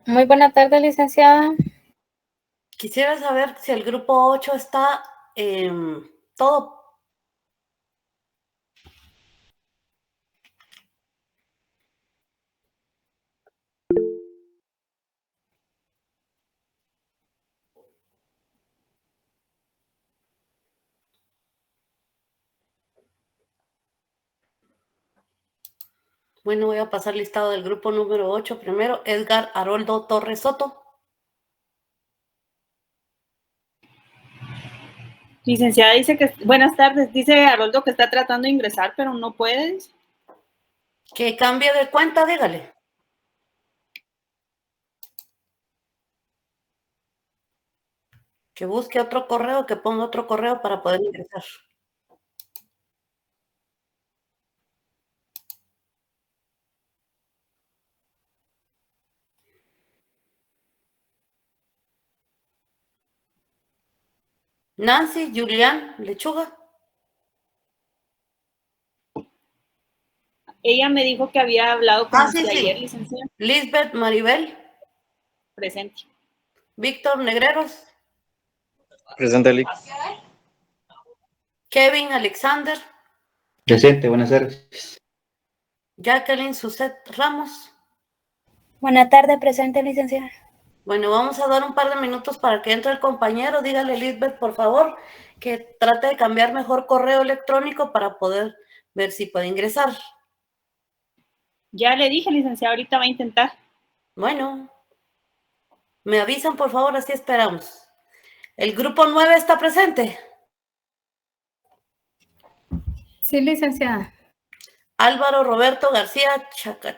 Muy buena tarde, licenciada. Quisiera saber si el grupo 8 está todo. Bueno, voy a pasar listado del grupo número 8 primero. Edgar Haroldo Torres Soto. Licenciada dice que, buenas tardes, dice Haroldo que está tratando de ingresar, pero no puede. Que cambie de cuenta, dígale. Que busque otro correo, que ponga otro correo para poder ingresar. Nancy Julián Lechuga. Ella me dijo que había hablado con usted ayer, Sí. licenciada. Lisbeth Maribel. Presente. Víctor Negreros. Presente, Lic. Kevin Alexander. Presente, buenas tardes. Jacqueline Suset Ramos. Buena tarde, presente, licenciada. Bueno, vamos a dar un par de minutos para que entre el compañero. Dígale, Lisbeth, por favor, que trate de cambiar mejor correo electrónico para poder ver si puede ingresar. Ya le dije, licenciada, ahorita va a intentar. Bueno, me avisan, por favor, así esperamos. ¿El grupo 9 está presente? Sí, licenciada. Álvaro Roberto García Chacach.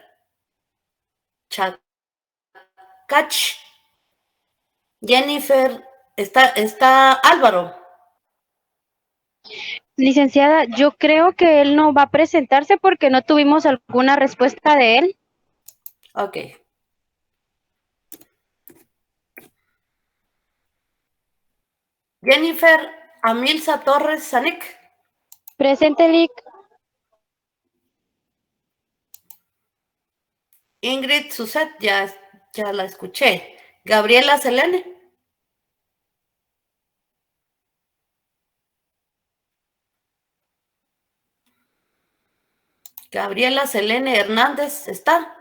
Jennifer, está Álvaro. Licenciada, yo creo que él no va a presentarse porque no tuvimos alguna respuesta de él. Ok. Jennifer Amilza Torres Sanik. Presente, Lic. Ingrid Suset, ya la escuché. Gabriela Selene. Gabriela Selene Hernández, ¿está?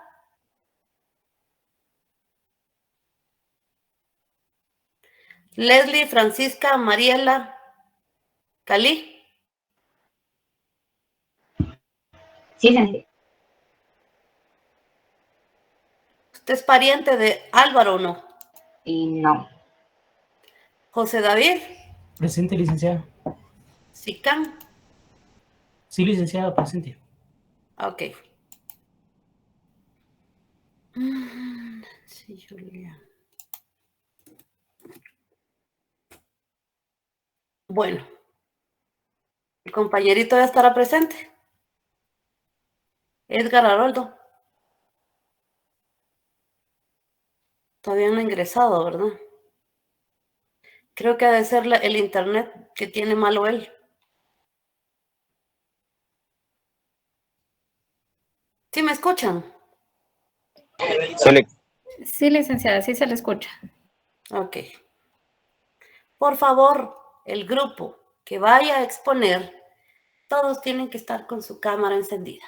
Leslie Francisca Mariela Cali. Sí, licenciada. ¿Usted es pariente de Álvaro o no? Y no. José David. Presente, licenciada. Sicán. Sí, licenciada, presente. Ok. Sí, Julia. Bueno, el compañerito ya estará presente. Edgar Haroldo. Todavía no ha ingresado, ¿verdad? Creo que ha de ser el internet que tiene malo él. ¿Sí me escuchan? Sí, licenciada, sí se le escucha. Ok. Por favor, el grupo que vaya a exponer, todos tienen que estar con su cámara encendida.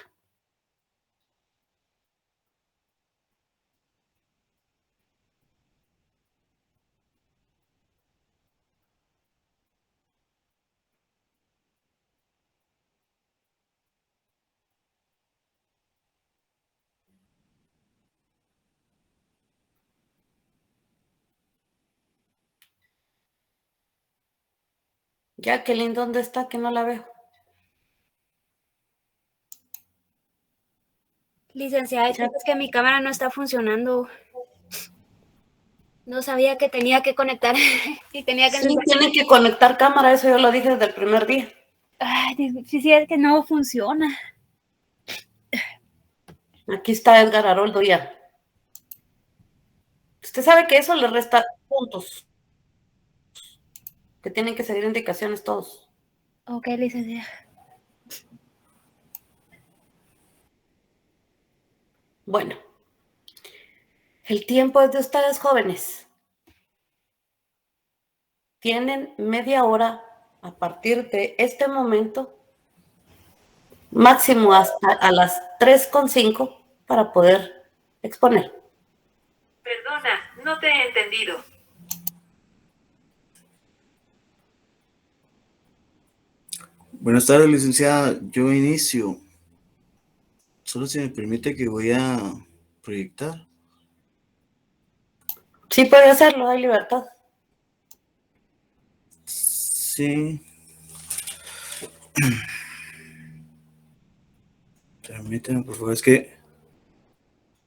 Jacqueline, ¿dónde está? Que no la veo. Licenciada, es que mi cámara no está funcionando. No sabía que tenía que conectar y tenía que Sí, encender. tienen que conectar cámara, eso yo lo dije desde el primer día. Ay, sí, es que no funciona. Aquí está Edgar Haroldo ya. Usted sabe que eso le resta puntos, que tienen que seguir indicaciones todos. Ok, licenciada. Bueno, El tiempo es de ustedes, jóvenes. Tienen media hora a partir de este momento, máximo hasta a las 3:05 para poder exponer. Perdona, no te he entendido. Buenas tardes, licenciada. Yo inicio. Solo se me permite que voy a proyectar. Sí puede hacerlo, hay libertad. Sí. Permítanme, por favor, es que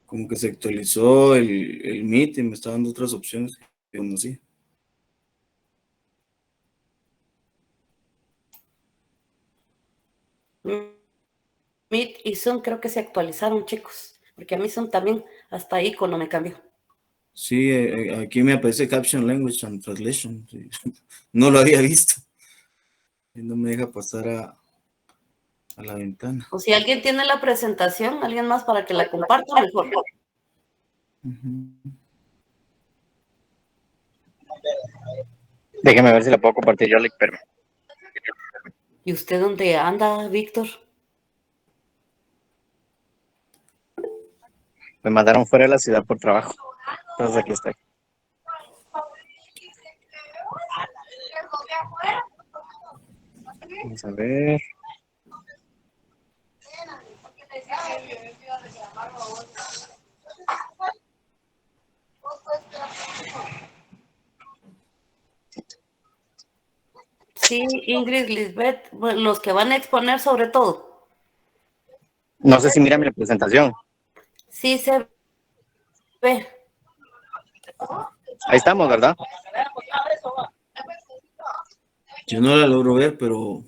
como que se actualizó el Meet y me está dando otras opciones que conocí. Meet y Zoom creo que se actualizaron, chicos, porque a mí Zoom también hasta ahí cuando me cambió. Sí, aquí me aparece Caption Language and Translation. Sí. No lo había visto. Y no me deja pasar a la ventana. O si alguien tiene la presentación, alguien más para que la comparta, mejor. Déjeme ver si la puedo compartir yo, pero... ¿Y usted dónde anda, Víctor? Me mandaron fuera de la ciudad por trabajo. Entonces aquí estoy. Vamos a ver. Sí, Ingrid, Lisbeth, bueno, los que van a exponer sobre todo. No sé si mira mi presentación. Sí se ve. Ahí estamos, ¿verdad? Yo no la logro ver, pero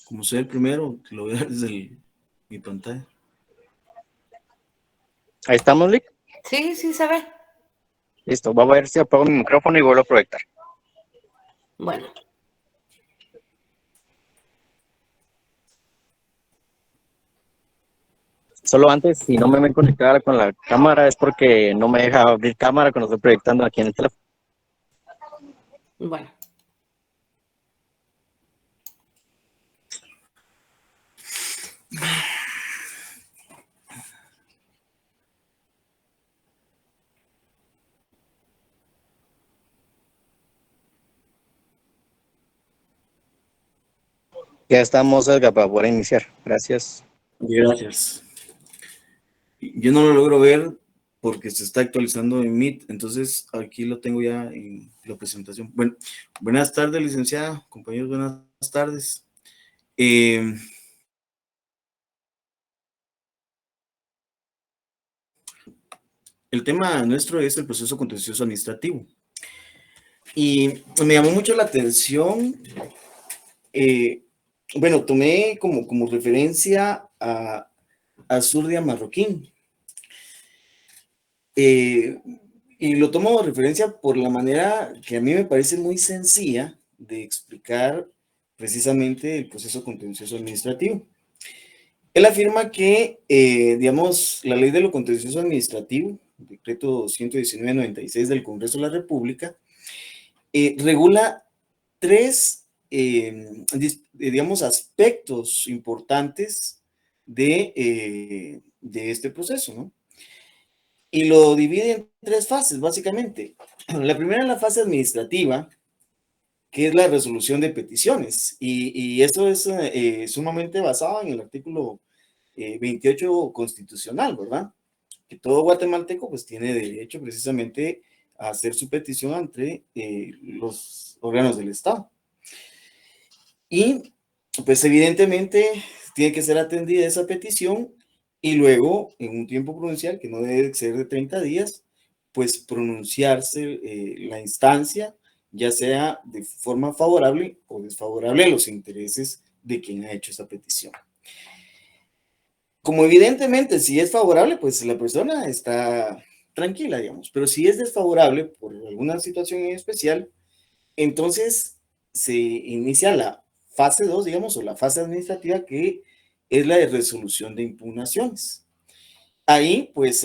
como soy el primero, lo veo desde mi pantalla. Ahí estamos, Lick. Sí, sí se ve. Listo, voy a ver si apago mi micrófono y vuelvo a proyectar. Bueno. Solo antes, si no me ven conectada con la cámara, es porque no me deja abrir cámara cuando estoy proyectando aquí en el teléfono. Bueno. Ya estamos, Edgar, para poder iniciar. Gracias. Gracias. Yo no lo logro ver porque se está actualizando en Meet, entonces aquí lo tengo ya en la presentación. Bueno, buenas tardes, licenciada, compañeros, buenas tardes. El tema nuestro es el proceso contencioso administrativo. Y me llamó mucho la atención, bueno, tomé como referencia a Zurdia Marroquín. Y lo tomo de referencia por la manera que a mí me parece muy sencilla de explicar precisamente el proceso contencioso administrativo. Él afirma que, digamos, la ley de lo contencioso administrativo, el decreto 119/96 del Congreso de la República, regula tres, digamos, aspectos importantes de este proceso, ¿no? Y lo divide en tres fases, básicamente. La primera es la fase administrativa, que es la resolución de peticiones. Y eso es sumamente basado en el artículo 28 constitucional, ¿verdad? Que todo guatemalteco pues tiene derecho precisamente a hacer su petición ante los órganos del Estado. Y pues evidentemente tiene que ser atendida esa petición y luego, en un tiempo prudencial que no debe exceder de 30 días, pues pronunciarse la instancia, ya sea de forma favorable o desfavorable a los intereses de quien ha hecho esa petición. Como evidentemente si es favorable, pues la persona está tranquila, digamos, pero si es desfavorable por alguna situación en especial, entonces se inicia la fase 2, digamos, o la fase administrativa, que es la de resolución de impugnaciones. Ahí, pues,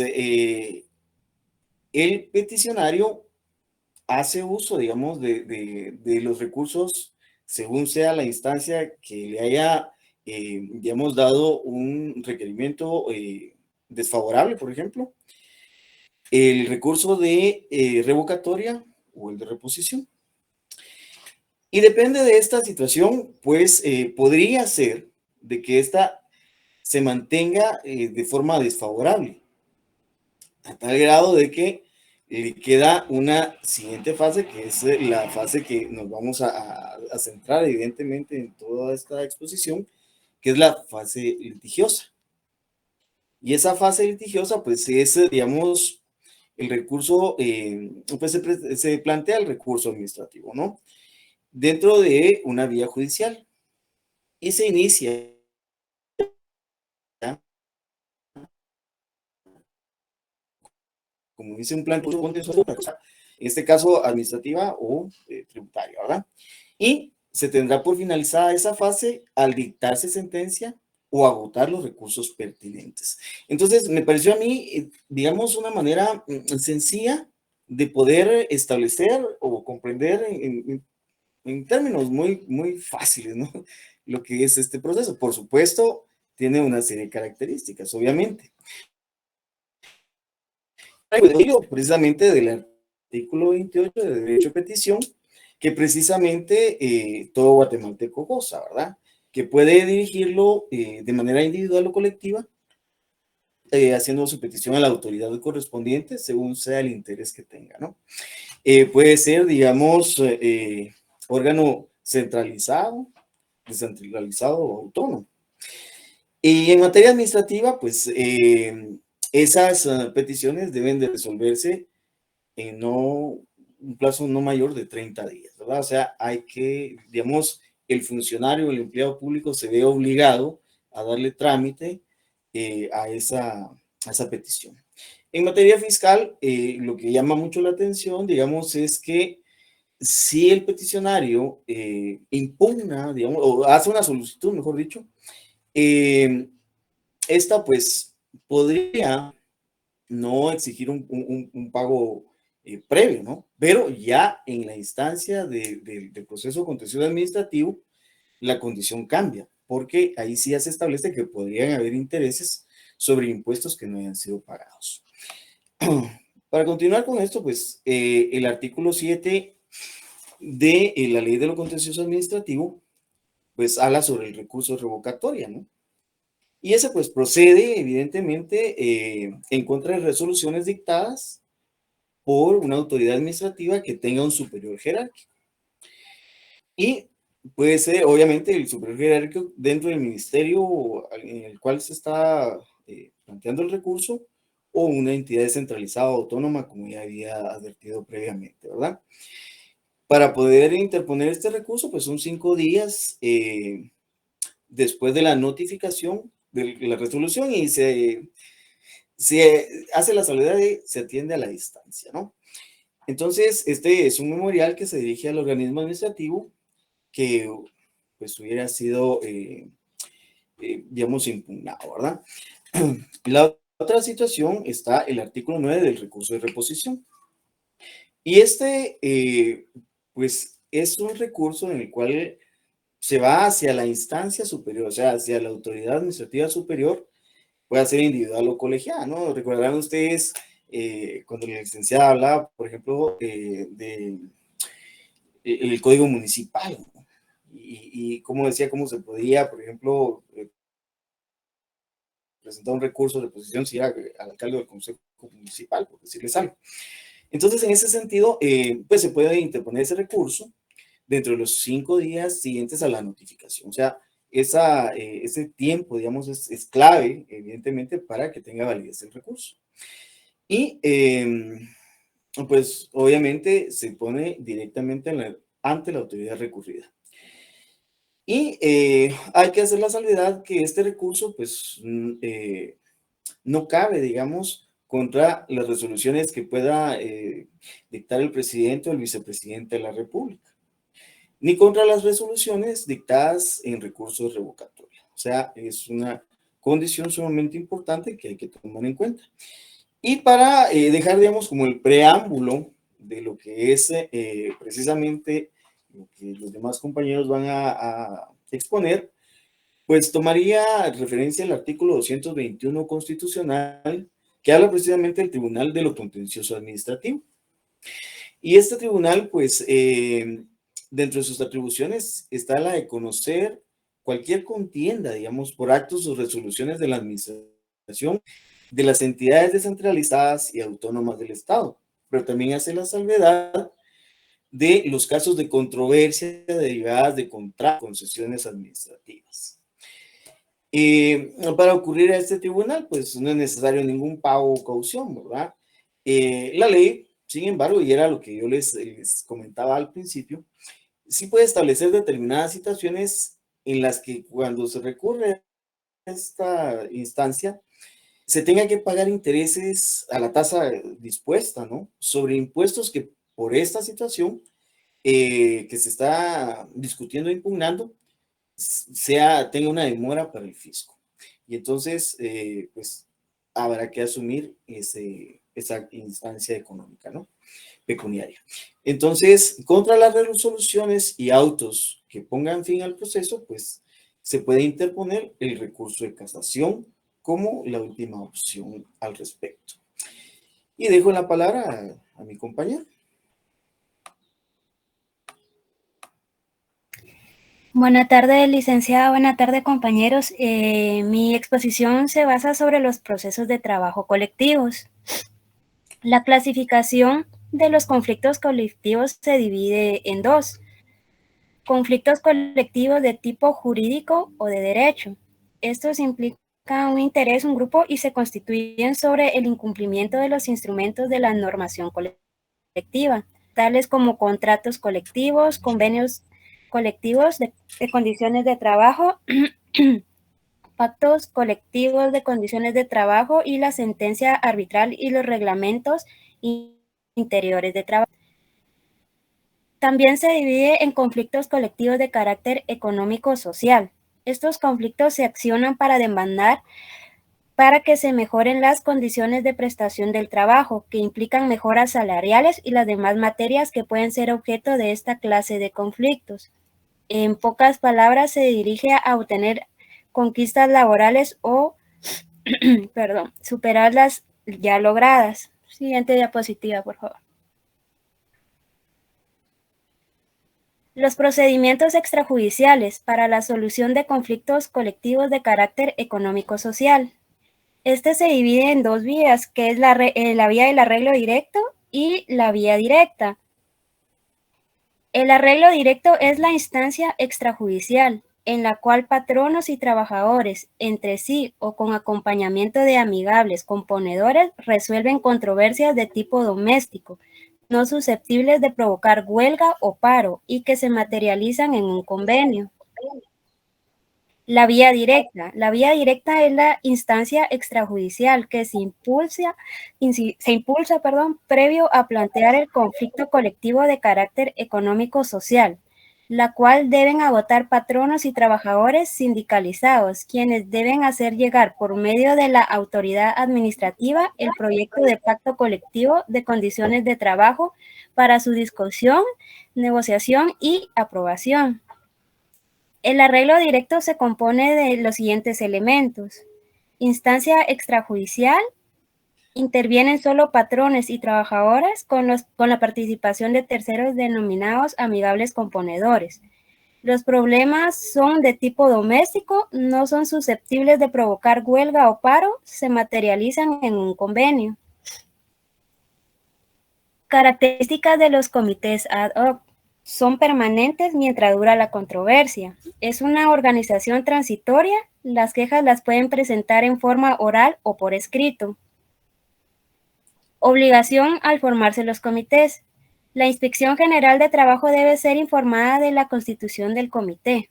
el peticionario hace uso, digamos, de los recursos según sea la instancia que le haya, digamos, dado un requerimiento desfavorable, por ejemplo, el recurso de revocatoria o el de reposición. Y depende de esta situación, pues podría ser de que esta se mantenga de forma desfavorable, a tal grado de que le queda una siguiente fase, que es la fase que nos vamos a centrar evidentemente en toda esta exposición, que es la fase litigiosa. Y esa fase litigiosa, pues es, digamos, el recurso, pues se plantea el recurso administrativo, ¿no? Dentro de una vía judicial. Y se inicia, ¿ya? Como dice un plan contencioso, en este caso administrativa o tributaria, ¿verdad? Y se tendrá por finalizada esa fase al dictarse sentencia o agotar los recursos pertinentes. Entonces, me pareció a mí, digamos, una manera sencilla de poder establecer o comprender en términos muy fáciles, ¿no? Lo que es este proceso. Por supuesto, tiene una serie de características, obviamente. Precisamente del artículo 28 de derecho de petición, que precisamente todo guatemalteco goza, ¿verdad? Que puede dirigirlo de manera individual o colectiva, haciendo su petición a la autoridad correspondiente según sea el interés que tenga, ¿no? Puede ser, digamos, órgano centralizado, descentralizado o autónomo. Y en materia administrativa, pues esas peticiones deben de resolverse en un plazo no mayor de 30 días, ¿verdad? O sea, hay que, digamos, el funcionario, el empleado público se ve obligado a darle trámite a esa petición. En materia fiscal, lo que llama mucho la atención, digamos, es que si el peticionario impugna, digamos, o hace una solicitud, mejor dicho, esta pues podría no exigir un pago previo, ¿no? Pero ya en la instancia del proceso contencioso administrativo, la condición cambia, porque ahí sí ya se establece que podrían haber intereses sobre impuestos que no hayan sido pagados. Para continuar con esto, pues el artículo 7 de la ley de lo contencioso administrativo, pues habla sobre el recurso de revocatoria, ¿no? Y ese pues procede evidentemente en contra de resoluciones dictadas por una autoridad administrativa que tenga un superior jerárquico. Y puede ser obviamente el superior jerárquico dentro del ministerio en el cual se está planteando el recurso, o una entidad descentralizada o autónoma, como ya había advertido previamente, ¿verdad? Para poder interponer este recurso, pues son 5 días después de la notificación de la resolución, y se hace la salvedad de se atiende a la distancia, ¿no? Entonces, este es un memorial que se dirige al organismo administrativo que pues hubiera sido, digamos, impugnado, ¿verdad? La otra situación está el artículo 9 del recurso de reposición. Y pues, es un recurso en el cual se va hacia la instancia superior, o sea, hacia la autoridad administrativa superior, puede ser individual o colegiada, ¿no? Recordarán ustedes cuando la licenciada hablaba, por ejemplo, del código municipal, ¿no? Y cómo decía cómo se podía, por ejemplo, presentar un recurso de reposición si era al alcalde del consejo municipal, por decirles algo. Entonces, en ese sentido, pues se puede interponer ese recurso dentro de los 5 días siguientes a la notificación. O sea, ese tiempo, digamos, es clave, evidentemente, para que tenga validez el recurso. Y, pues, obviamente, se pone directamente ante la autoridad recurrida. Y hay que hacer la salvedad que este recurso, pues, no cabe, digamos, contra las resoluciones que pueda dictar el presidente o el vicepresidente de la República, ni contra las resoluciones dictadas en recursos revocatorios. O sea, es una condición sumamente importante que hay que tomar en cuenta. Y para dejar, digamos, como el preámbulo de lo que es precisamente lo que los demás compañeros van a exponer, pues tomaría referencia al artículo 221 constitucional, que habla precisamente del Tribunal de lo Contencioso Administrativo. Y este tribunal, pues, dentro de sus atribuciones está la de conocer cualquier contienda, digamos, por actos o resoluciones de la administración de las entidades descentralizadas y autónomas del Estado, pero también hace la salvedad de los casos de controversia derivadas de contratos, concesiones administrativas. Para ocurrir a este tribunal, pues no es necesario ningún pago o caución, ¿verdad? La ley, sin embargo, y era lo que yo les comentaba al principio, sí puede establecer determinadas situaciones en las que cuando se recurre a esta instancia, se tenga que pagar intereses a la tasa dispuesta, ¿no? Sobre impuestos que por esta situación que se está discutiendo e impugnando, tenga una demora para el fisco. Y entonces, pues, habrá que asumir esa instancia económica, ¿no? Pecuniaria. Entonces, contra las resoluciones y autos que pongan fin al proceso, pues, se puede interponer el recurso de casación como la última opción al respecto. Y dejo la palabra a mi compañero. Buenas tardes, licenciada. Buenas tardes, compañeros. Mi exposición se basa sobre los procesos de trabajo colectivos. La clasificación de los conflictos colectivos se divide en dos: conflictos colectivos de tipo jurídico o de derecho. Estos implican un interés, un grupo, y se constituyen sobre el incumplimiento de los instrumentos de la normación colectiva, tales como contratos colectivos, convenios colectivos de condiciones de trabajo, pactos colectivos de condiciones de trabajo y la sentencia arbitral y los reglamentos interiores de trabajo. También se divide en conflictos colectivos de carácter económico-social. Estos conflictos se accionan para demandar para que se mejoren las condiciones de prestación del trabajo, que implican mejoras salariales y las demás materias que pueden ser objeto de esta clase de conflictos. En pocas palabras, se dirige a obtener conquistas laborales o, superar las ya logradas. Siguiente diapositiva, por favor. Los procedimientos extrajudiciales para la solución de conflictos colectivos de carácter económico-social. Este se divide en dos vías, que es la vía del arreglo directo y la vía directa. El arreglo directo es la instancia extrajudicial en la cual patronos y trabajadores entre sí o con acompañamiento de amigables componedores resuelven controversias de tipo doméstico, no susceptibles de provocar huelga o paro y que se materializan en un convenio. La vía directa. La vía directa es la instancia extrajudicial que se impulsa, previo a plantear el conflicto colectivo de carácter económico-social, la cual deben agotar patronos y trabajadores sindicalizados, quienes deben hacer llegar por medio de la autoridad administrativa el proyecto de pacto colectivo de condiciones de trabajo para su discusión, negociación y aprobación. El arreglo directo se compone de los siguientes elementos: instancia extrajudicial, intervienen solo patrones y trabajadores con la participación de terceros denominados amigables componedores. Los problemas son de tipo doméstico, no son susceptibles de provocar huelga o paro, se materializan en un convenio. Características de los comités ad hoc. Son permanentes mientras dura la controversia. Es una organización transitoria. Las quejas las pueden presentar en forma oral o por escrito. Obligación al formarse los comités. La Inspección General de Trabajo debe ser informada de la constitución del comité.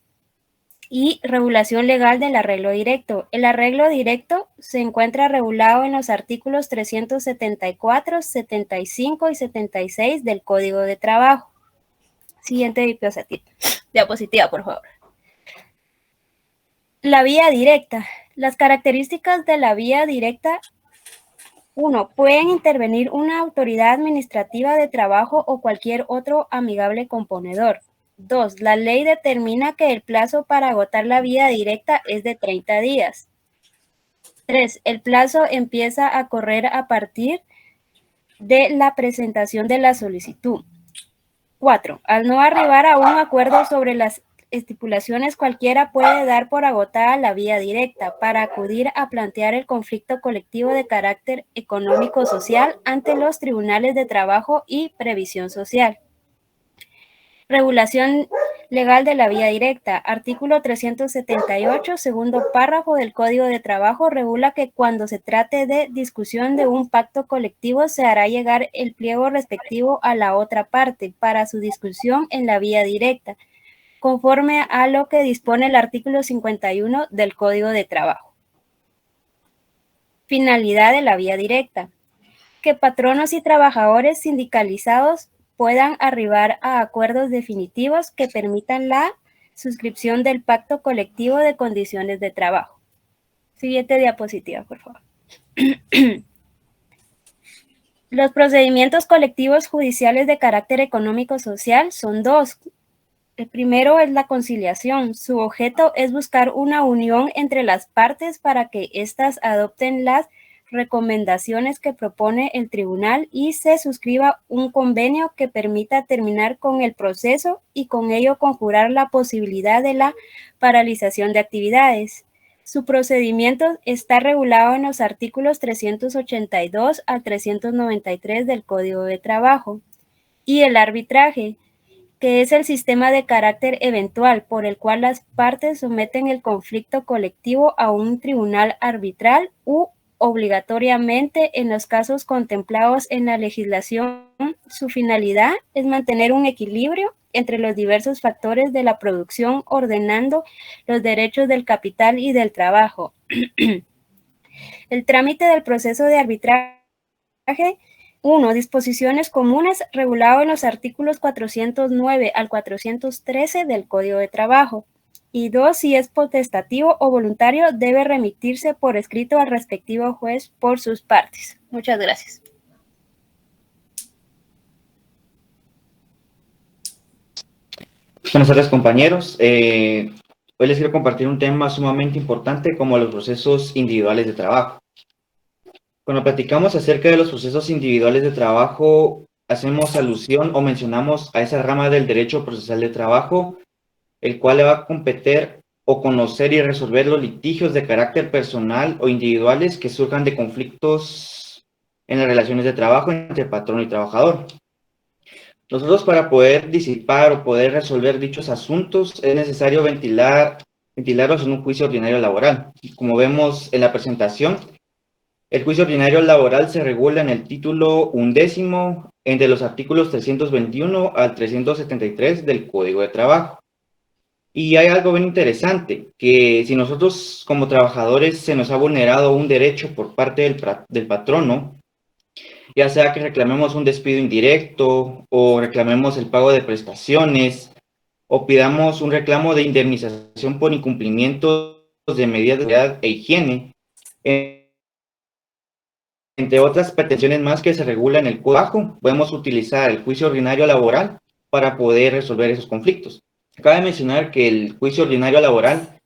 Y regulación legal del arreglo directo. El arreglo directo se encuentra regulado en los artículos 374, 75 y 76 del Código de Trabajo. Siguiente diapositiva, por favor. La vía directa. Las características de la vía directa 1. Pueden intervenir una autoridad administrativa de trabajo o cualquier otro amigable componedor. 2. La ley determina que el plazo para agotar la vía directa es de 30 días. 3. El plazo empieza a correr a partir de la presentación de la solicitud. 4. Al no arribar a un acuerdo sobre las estipulaciones, cualquiera puede dar por agotada la vía directa para acudir a plantear el conflicto colectivo de carácter económico-social ante los tribunales de trabajo y previsión social. Regulación legal de la vía directa. Artículo 378, segundo párrafo del Código de Trabajo, regula que cuando se trate de discusión de un pacto colectivo se hará llegar el pliego respectivo a la otra parte para su discusión en la vía directa, conforme a lo que dispone el artículo 51 del Código de Trabajo. Finalidad de la vía directa. Que patronos y trabajadores sindicalizados puedan arribar a acuerdos definitivos que permitan la suscripción del pacto colectivo de condiciones de trabajo. Siguiente diapositiva, por favor. Los procedimientos colectivos judiciales de carácter económico-social son dos. El primero es la conciliación. Su objeto es buscar una unión entre las partes para que éstas adopten las recomendaciones que propone el tribunal y se suscriba un convenio que permita terminar con el proceso y con ello conjurar la posibilidad de la paralización de actividades. Su procedimiento está regulado en los artículos 382 al 393 del Código de Trabajo. Y el arbitraje, que es el sistema de carácter eventual por el cual las partes someten el conflicto colectivo a un tribunal arbitral u obligatoriamente en los casos contemplados en la legislación. Su finalidad es mantener un equilibrio entre los diversos factores de la producción, ordenando los derechos del capital y del trabajo. El trámite del proceso de arbitraje. 1. Disposiciones comunes regulado en los artículos 409 al 413 del Código de Trabajo. Y 2. Si es potestativo o voluntario, debe remitirse por escrito al respectivo juez por sus partes. Muchas gracias. Buenas tardes, compañeros. Hoy les quiero compartir un tema sumamente importante como los procesos individuales de trabajo. Cuando platicamos acerca de los procesos individuales de trabajo, hacemos alusión o mencionamos a esa rama del derecho procesal de trabajo, el cual le va a competir o conocer y resolver los litigios de carácter personal o individuales que surjan de conflictos en las relaciones de trabajo entre patrón y trabajador. Nosotros, para poder disipar o poder resolver dichos asuntos, es necesario ventilarlos en un juicio ordinario laboral. Como vemos en la presentación, el juicio ordinario laboral se regula en el título 11 entre los artículos 321 al 373 del Código de Trabajo. Y hay algo bien interesante, que si nosotros como trabajadores se nos ha vulnerado un derecho por parte del patrono, ya sea que reclamemos un despido indirecto o reclamemos el pago de prestaciones o pidamos un reclamo de indemnización por incumplimiento de medidas de seguridad e higiene, entre otras pretensiones más que se regula en el Código de Trabajo, podemos utilizar el juicio ordinario laboral para poder resolver esos conflictos. Cabe mencionar que el juicio ordinario laboral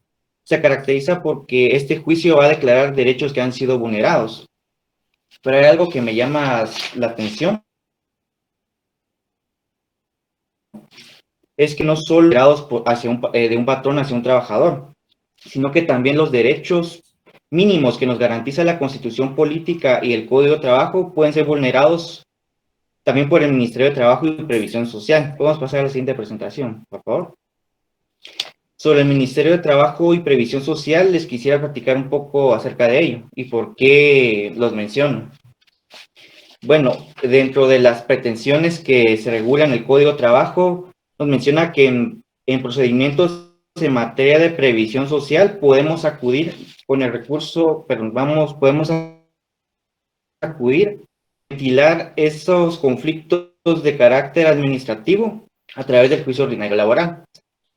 se caracteriza porque este juicio va a declarar derechos que han sido vulnerados. Pero hay algo que me llama la atención. Es que no solo vulnerados de un patrón hacia un trabajador, sino que también los derechos mínimos que nos garantiza la Constitución Política y el Código de Trabajo pueden ser vulnerados también por el Ministerio de Trabajo y Previsión Social. Podemos pasar a la siguiente presentación, por favor. Sobre el Ministerio de Trabajo y Previsión Social, les quisiera platicar un poco acerca de ello y por qué los menciono. Bueno, dentro de las pretensiones que se regulan en el Código de Trabajo, nos menciona que en procedimientos en materia de previsión social podemos acudir con el recurso, podemos acudir a ventilar esos conflictos de carácter administrativo a través del juicio ordinario laboral.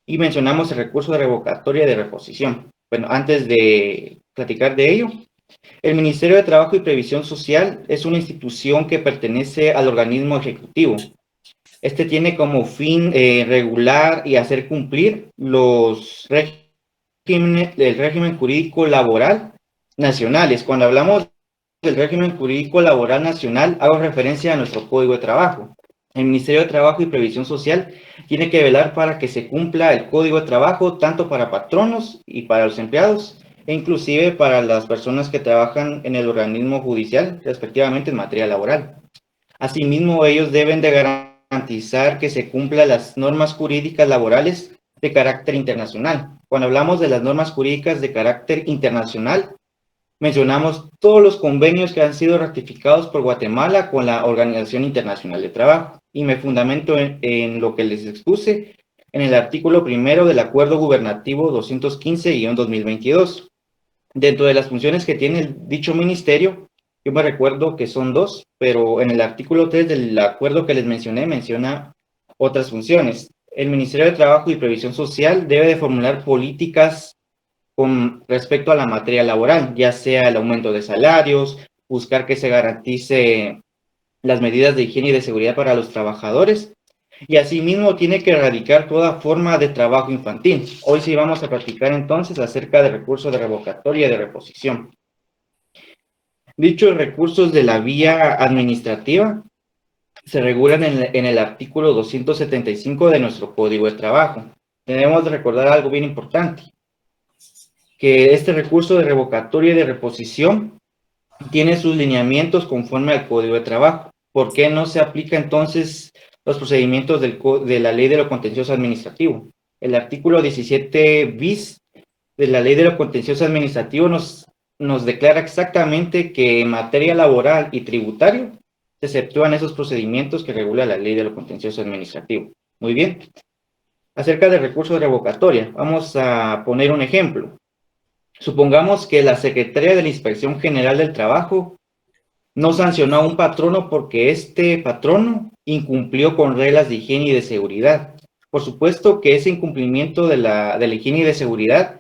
Y mencionamos el recurso de revocatoria de reposición. Bueno, antes de platicar de ello, El Ministerio de Trabajo y Previsión Social es una institución que pertenece al organismo ejecutivo. Este tiene como fin regular y hacer cumplir los del régimen jurídico laboral nacionales. Cuando hablamos del régimen jurídico laboral nacional, hago referencia a nuestro Código de Trabajo. El Ministerio de Trabajo y Previsión Social tiene que velar para que se cumpla el Código de Trabajo tanto para patronos y para los empleados, e inclusive para las personas que trabajan en el organismo judicial, respectivamente en materia laboral. Asimismo, ellos deben de garantizar que se cumplan las normas jurídicas laborales de carácter internacional. Cuando hablamos de las normas jurídicas de carácter internacional, mencionamos todos los convenios que han sido ratificados por Guatemala con la Organización Internacional de Trabajo, y me fundamento en lo que les expuse en el artículo 1 del Acuerdo Gubernativo 215-2022. Dentro de las funciones que tiene dicho ministerio, yo me recuerdo que son 2, pero en el artículo 3 del acuerdo que les mencioné, menciona otras funciones. El Ministerio de Trabajo y Previsión Social debe de formular políticas con respecto a la materia laboral, ya sea el aumento de salarios, buscar que se garantice las medidas de higiene y de seguridad para los trabajadores, y asimismo tiene que erradicar toda forma de trabajo infantil. Hoy sí vamos a platicar entonces acerca de recursos de revocatoria y de reposición. Dichos recursos de la vía administrativa se regulan en el artículo 275 de nuestro Código de Trabajo. Debemos de recordar algo bien importante, que este recurso de revocatoria y de reposición tiene sus lineamientos conforme al Código de Trabajo. ¿Por qué no se aplica entonces los procedimientos de la Ley de lo Contencioso Administrativo? El artículo 17 bis de la Ley de lo Contencioso Administrativo nos declara exactamente que en materia laboral y tributario se exceptúan esos procedimientos que regula la Ley de lo Contencioso Administrativo. Muy bien. Acerca del recurso de revocatoria, vamos a poner un ejemplo. Supongamos que la Secretaría de la Inspección General del Trabajo no sancionó a un patrono porque este patrono incumplió con reglas de higiene y de seguridad. Por supuesto que ese incumplimiento de la higiene y de seguridad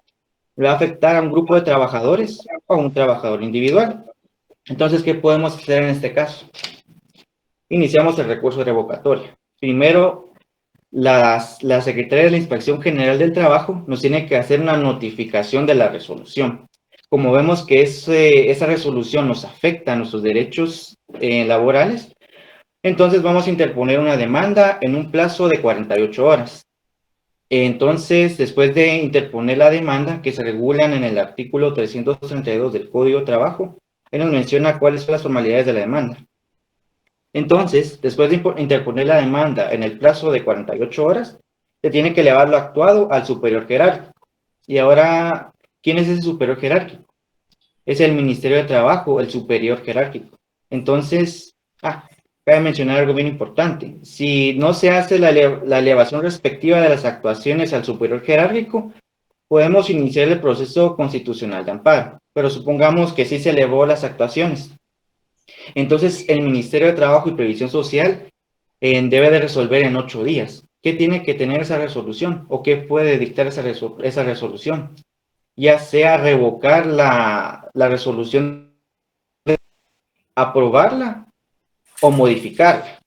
va a afectar a un grupo de trabajadores o a un trabajador individual. Entonces, ¿qué podemos hacer en este caso? Iniciamos el recurso de revocatoria. Primero, la Secretaría de la Inspección General del Trabajo nos tiene que hacer una notificación de la resolución. Como vemos que esa resolución nos afecta a nuestros derechos laborales, entonces vamos a interponer una demanda en un plazo de 48 horas. Entonces, después de interponer la demanda, que se regulan en el artículo 332 del Código de Trabajo, él nos menciona cuáles son las formalidades de la demanda. Entonces, después de interponer la demanda en el plazo de 48 horas, se tiene que elevar lo actuado al superior jerárquico. Y ahora, ¿quién es ese superior jerárquico? Es el Ministerio de Trabajo, el superior jerárquico. Entonces, cabe mencionar algo bien importante. Si no se hace la elevación respectiva de las actuaciones al superior jerárquico, podemos iniciar el proceso constitucional de amparo. Pero supongamos que sí se elevó las actuaciones. Entonces, el Ministerio de Trabajo y Previsión Social debe de resolver en 8 días. ¿Qué tiene que tener esa resolución? ¿O qué puede dictar esa resolución? Ya sea revocar la resolución, aprobarla o modificarla.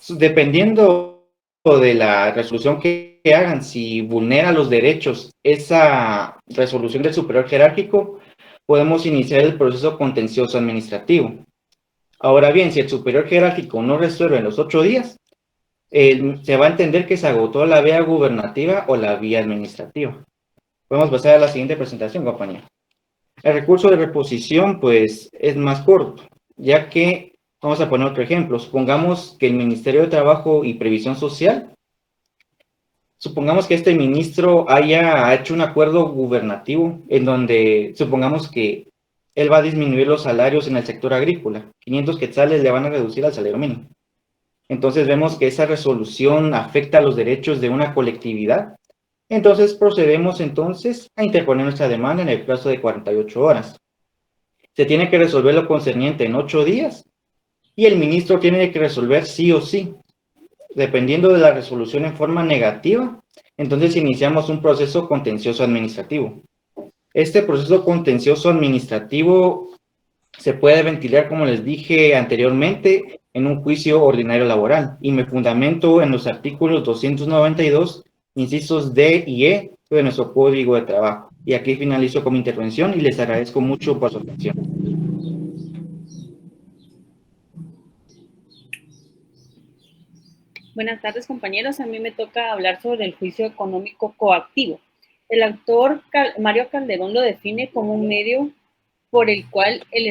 Dependiendo de la resolución que hagan, si vulnera los derechos esa resolución del superior jerárquico, podemos iniciar el proceso contencioso administrativo. Ahora bien, si el superior jerárquico no resuelve en los 8 días, se va a entender que se agotó la vía gubernativa o la vía administrativa. Podemos pasar a la siguiente presentación, compañero. El recurso de reposición, pues, es más corto, ya que, vamos a poner otro ejemplo, supongamos que el Ministerio de Trabajo y Previsión Social, supongamos que este ministro haya hecho un acuerdo gubernativo en donde, supongamos que él va a disminuir los salarios en el sector agrícola, 500 quetzales le van a reducir al salario mínimo. Entonces vemos que esa resolución afecta a los derechos de una colectividad. Entonces procedemos entonces a interponer nuestra demanda en el plazo de 48 horas. Se tiene que resolver lo concerniente en 8 días y el ministro tiene que resolver sí o sí. Dependiendo de la resolución en forma negativa, entonces iniciamos un proceso contencioso administrativo. Este proceso contencioso administrativo se puede ventilar, como les dije anteriormente, en un juicio ordinario laboral, y me fundamento en los artículos 292, incisos D y E de nuestro Código de Trabajo. Y aquí finalizo con mi intervención y les agradezco mucho por su atención. Buenas tardes, compañeros. A mí me toca hablar sobre el juicio económico coactivo. El autor Mario Calderón lo define como un medio por el cual el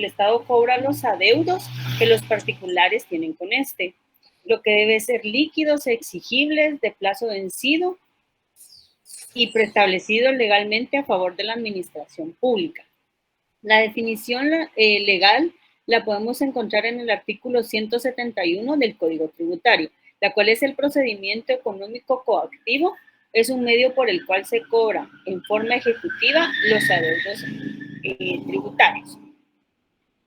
Estado cobra los adeudos que los particulares tienen con este, lo que debe ser líquidos, exigibles, de plazo vencido y preestablecido legalmente a favor de la administración pública. La definición legal la podemos encontrar en el artículo 171 del Código Tributario, la cual es el procedimiento económico coactivo, es un medio por el cual se cobra en forma ejecutiva los adeudos tributarios.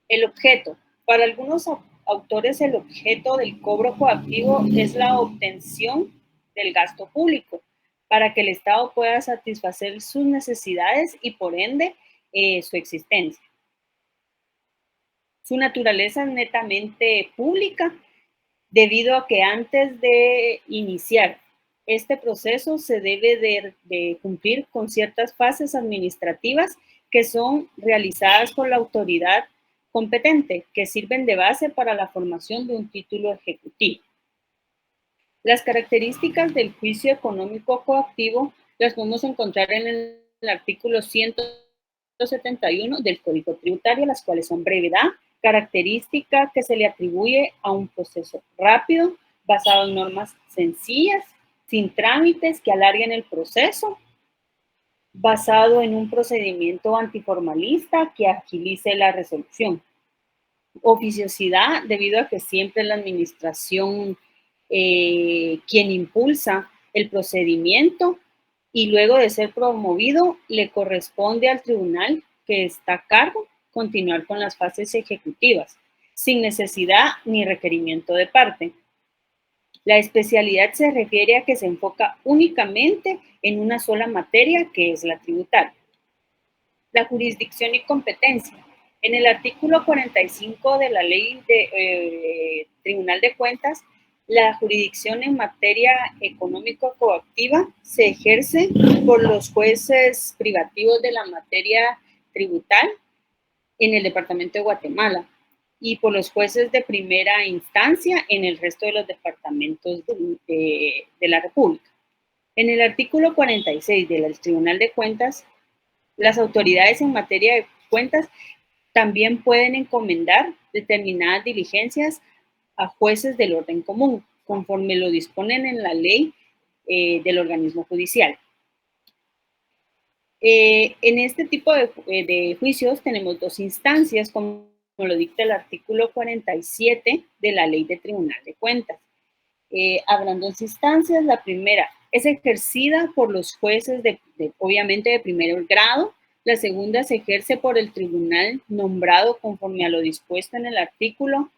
El objeto. Para algunos autores, el objeto del cobro coactivo es la obtención del gasto público para que el Estado pueda satisfacer sus necesidades y, por ende, su existencia. Su naturaleza es netamente pública, debido a que antes de iniciar este proceso se debe de cumplir con ciertas fases administrativas que son realizadas por la autoridad competente, que sirven de base para la formación de un título ejecutivo. Las características del juicio económico coactivo las podemos encontrar en el artículo 171 del Código Tributario, las cuales son brevedad, característica que se le atribuye a un proceso rápido, basado en normas sencillas, sin trámites que alarguen el proceso, basado en un procedimiento antiformalista que agilice la resolución. Oficiosidad, debido a que siempre la administración quien impulsa el procedimiento y luego de ser promovido le corresponde al tribunal que está a cargo continuar con las fases ejecutivas, sin necesidad ni requerimiento de parte. La especialidad se refiere a que se enfoca únicamente en una sola materia, que es la tributaria. La jurisdicción y competencia. En el artículo 45 de la Ley de Tribunal de Cuentas, la jurisdicción en materia económico-coactiva se ejerce por los jueces privativos de la materia tributal en el departamento de Guatemala y por los jueces de primera instancia en el resto de los departamentos de la República. En el artículo 46 del Tribunal de Cuentas, las autoridades en materia de cuentas también pueden encomendar determinadas diligencias a jueces del orden común, conforme lo disponen en la ley del organismo judicial. En este tipo de juicios tenemos dos instancias, como lo dicta el artículo 47 de la Ley de Tribunal de Cuentas. Habrán dos instancias. La primera es ejercida por los jueces, obviamente, de primer grado. La segunda se ejerce por el tribunal nombrado conforme a lo dispuesto en el artículo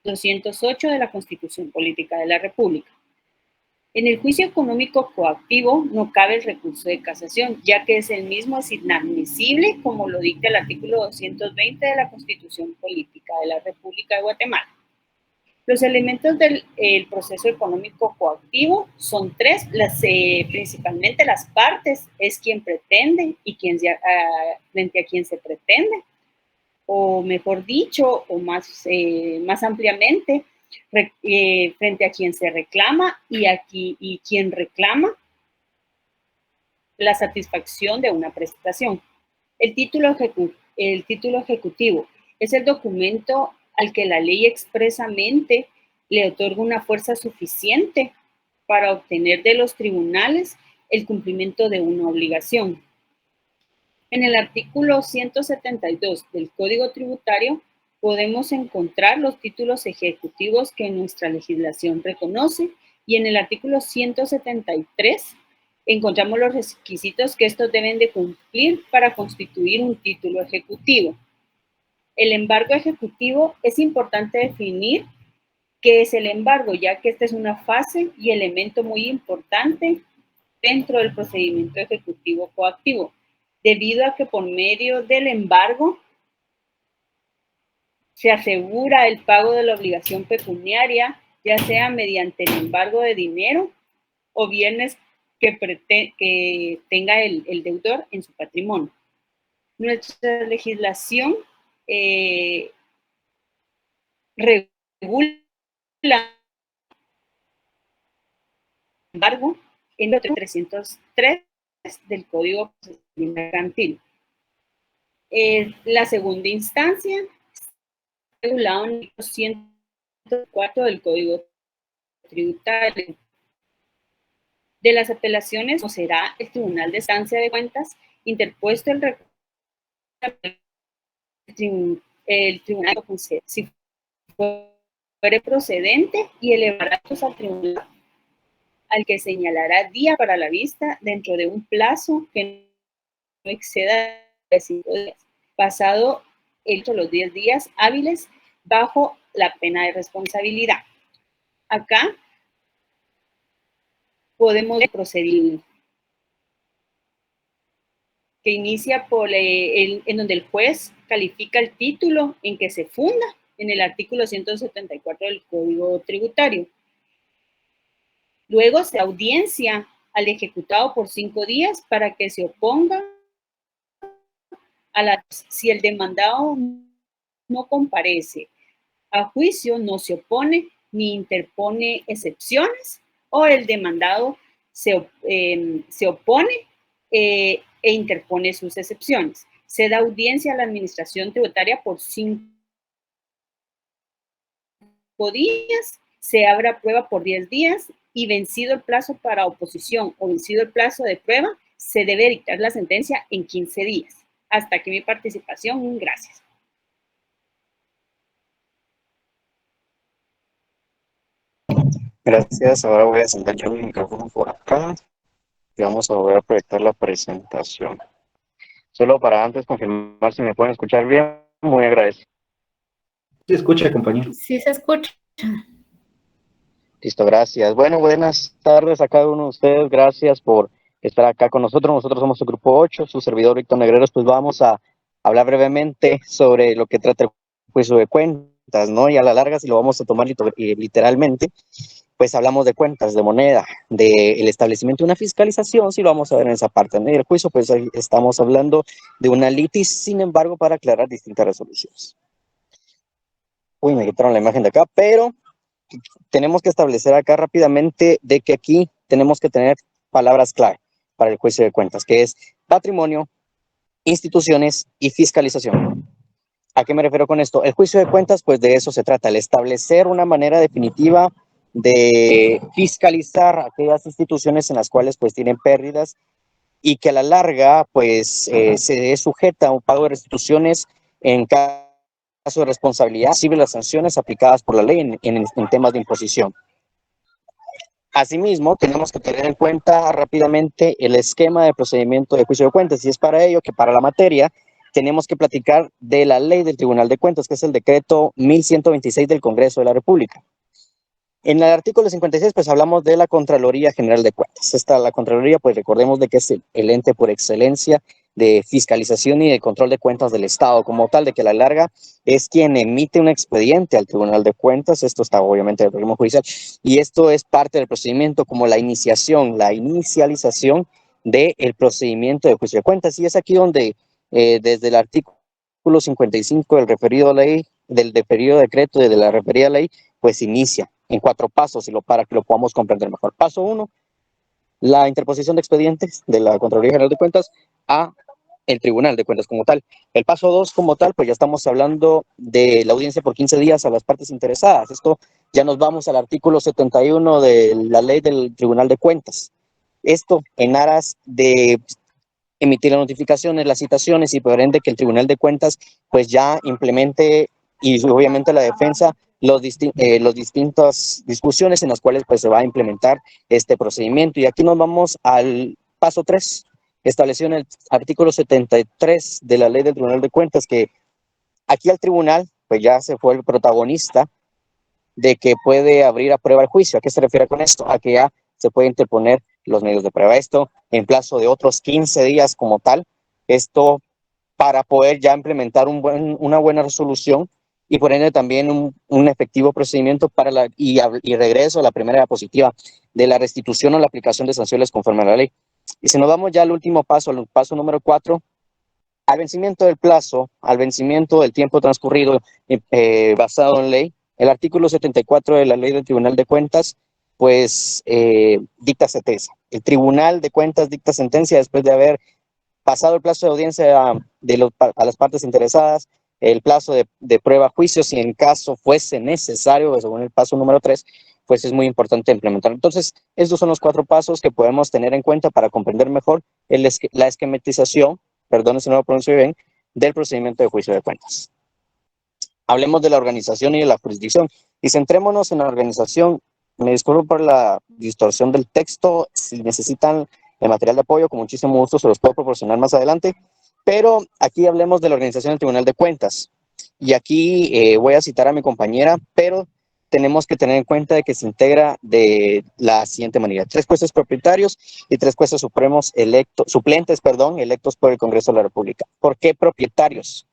208 de la Constitución Política de la República. En el juicio económico coactivo no cabe el recurso de casación, ya que es el mismo es inadmisible, como lo dicta el artículo 220 de la Constitución Política de la República de Guatemala. Los elementos del proceso económico coactivo son tres, principalmente las partes, es quien pretende y frente a quien se pretende, o mejor dicho, o más ampliamente, frente a quien se reclama y quien reclama la satisfacción de una prestación. El título ejecutivo es el documento al que la ley expresamente le otorga una fuerza suficiente para obtener de los tribunales el cumplimiento de una obligación. En el artículo 172 del Código Tributario podemos encontrar los títulos ejecutivos que nuestra legislación reconoce, y en el artículo 173 encontramos los requisitos que estos deben de cumplir para constituir un título ejecutivo. El embargo ejecutivo es importante definir qué es el embargo, ya que esta es una fase y elemento muy importante dentro del procedimiento ejecutivo coactivo. debido a que por medio del embargo se asegura el pago de la obligación pecuniaria, ya sea mediante el embargo de dinero o bienes que tenga el deudor en su patrimonio. Nuestra legislación regula embargo en el 303 del Código Mercantil. La segunda instancia regulado en el 104 del Código Tributario. De las apelaciones, no será el Tribunal de Instancia de Cuentas interpuesto el recurso. El tribunal lo concede. Si fuere procedente y elevará al tribunal al que señalará día para la vista dentro de un plazo que no exceda de 5 días, pasado los 10 días hábiles bajo la pena de responsabilidad. Acá podemos proceder que inicia por en donde el juez califica el título en que se funda en el artículo 174 del Código Tributario. Luego se audiencia al ejecutado por 5 días para que se oponga si el demandado no comparece a juicio, no se opone ni interpone excepciones, o el demandado se opone e interpone sus excepciones. Se da audiencia a la administración tributaria por 5 días, se abre prueba por 10 días y vencido el plazo para oposición o vencido el plazo de prueba, se debe dictar la sentencia en 15 días. Hasta aquí mi participación. Gracias. Gracias. Ahora voy a sentar yo mi micrófono por acá y vamos a volver a proyectar la presentación. Solo para antes confirmar si me pueden escuchar bien, muy agradecido. Se escucha, compañero. Sí se escucha. Listo, gracias. Bueno, buenas tardes a cada uno de ustedes. Gracias por estar acá con nosotros. Nosotros somos el grupo 8, su servidor Víctor Negreros. Pues vamos a hablar brevemente sobre lo que trata el juicio de cuentas, ¿no? Y a la larga, si lo vamos a tomar literalmente, pues hablamos de cuentas, de moneda, del establecimiento de una fiscalización, si lo vamos a ver en esa parte, ¿no? Y el juicio, pues ahí estamos hablando de una litis, sin embargo, para aclarar distintas resoluciones. Uy, me quitaron la imagen de acá, pero tenemos que establecer acá rápidamente de que aquí tenemos que tener palabras clave para el juicio de cuentas, que es patrimonio, instituciones y fiscalización. ¿A qué me refiero con esto? El juicio de cuentas, pues de eso se trata, el establecer una manera definitiva de fiscalizar aquellas instituciones en las cuales pues tienen pérdidas y que a la larga pues se sujeta a un pago de restituciones en caso de responsabilidad civil, las sanciones aplicadas por la ley en temas de imposición. Asimismo, tenemos que tener en cuenta rápidamente el esquema de procedimiento de juicio de cuentas, y es para ello que para la materia tenemos que platicar de la ley del Tribunal de Cuentas, que es el decreto 1126 del Congreso de la República. En el artículo 56, pues hablamos de la Contraloría General de Cuentas. La Contraloría, pues recordemos de que es el ente por excelencia de fiscalización y de control de cuentas del Estado como tal, de que a la larga es quien emite un expediente al Tribunal de Cuentas. Esto está obviamente en el programa judicial y esto es parte del procedimiento como la inicialización del procedimiento de juicio de cuentas. Y es aquí donde desde el artículo 55 del referido ley, del referido decreto y de la referida ley, pues inicia en 4 pasos para que lo podamos comprender mejor. Paso 1, la interposición de expedientes de la Contraloría General de Cuentas a el Tribunal de Cuentas como tal. El paso 2 como tal, pues ya estamos hablando de la audiencia por 15 días a las partes interesadas. Esto ya nos vamos al artículo 71 de la ley del Tribunal de Cuentas. Esto en aras de emitir las notificaciones, las citaciones y por ende que el Tribunal de Cuentas pues ya implemente y obviamente la defensa los distintas discusiones en las cuales pues se va a implementar este procedimiento. Y aquí nos vamos al paso 3, establecido en el artículo 73 de la ley del Tribunal de Cuentas, que aquí al tribunal pues ya se fue el protagonista de que puede abrir a prueba el juicio. ¿A qué se refiere con esto? A que ya se puede interponer los medios de prueba. Esto en plazo de otros 15 días como tal, Esto para poder ya implementar una buena resolución y por ende también un efectivo procedimiento para y regreso a la primera diapositiva de la restitución o la aplicación de sanciones conforme a la ley. Y si nos vamos ya al último paso, al paso número 4, al vencimiento del plazo, al vencimiento del tiempo transcurrido basado en ley, el artículo 74 de la Ley del Tribunal de Cuentas, pues dicta sentencia. El Tribunal de Cuentas dicta sentencia después de haber pasado el plazo de audiencia a las partes interesadas, el plazo de prueba juicio, si en caso fuese necesario, según el paso número 3, pues es muy importante implementarlo. Entonces, estos son los 4 pasos que podemos tener en cuenta para comprender mejor la esquematización, perdón si no lo pronuncio bien, del procedimiento de juicio de cuentas. Hablemos de la organización y de la jurisdicción. Y centrémonos en la organización. Me disculpo por la distorsión del texto. Si necesitan el material de apoyo, con muchísimo gusto se los puedo proporcionar más adelante. Pero aquí hablemos de la organización del Tribunal de Cuentas. Y aquí voy a citar a mi compañera, pero tenemos que tener en cuenta de que se integra de la siguiente manera: 3 jueces propietarios y 3 jueces supremos suplentes por el Congreso de la República. ¿Por qué propietarios?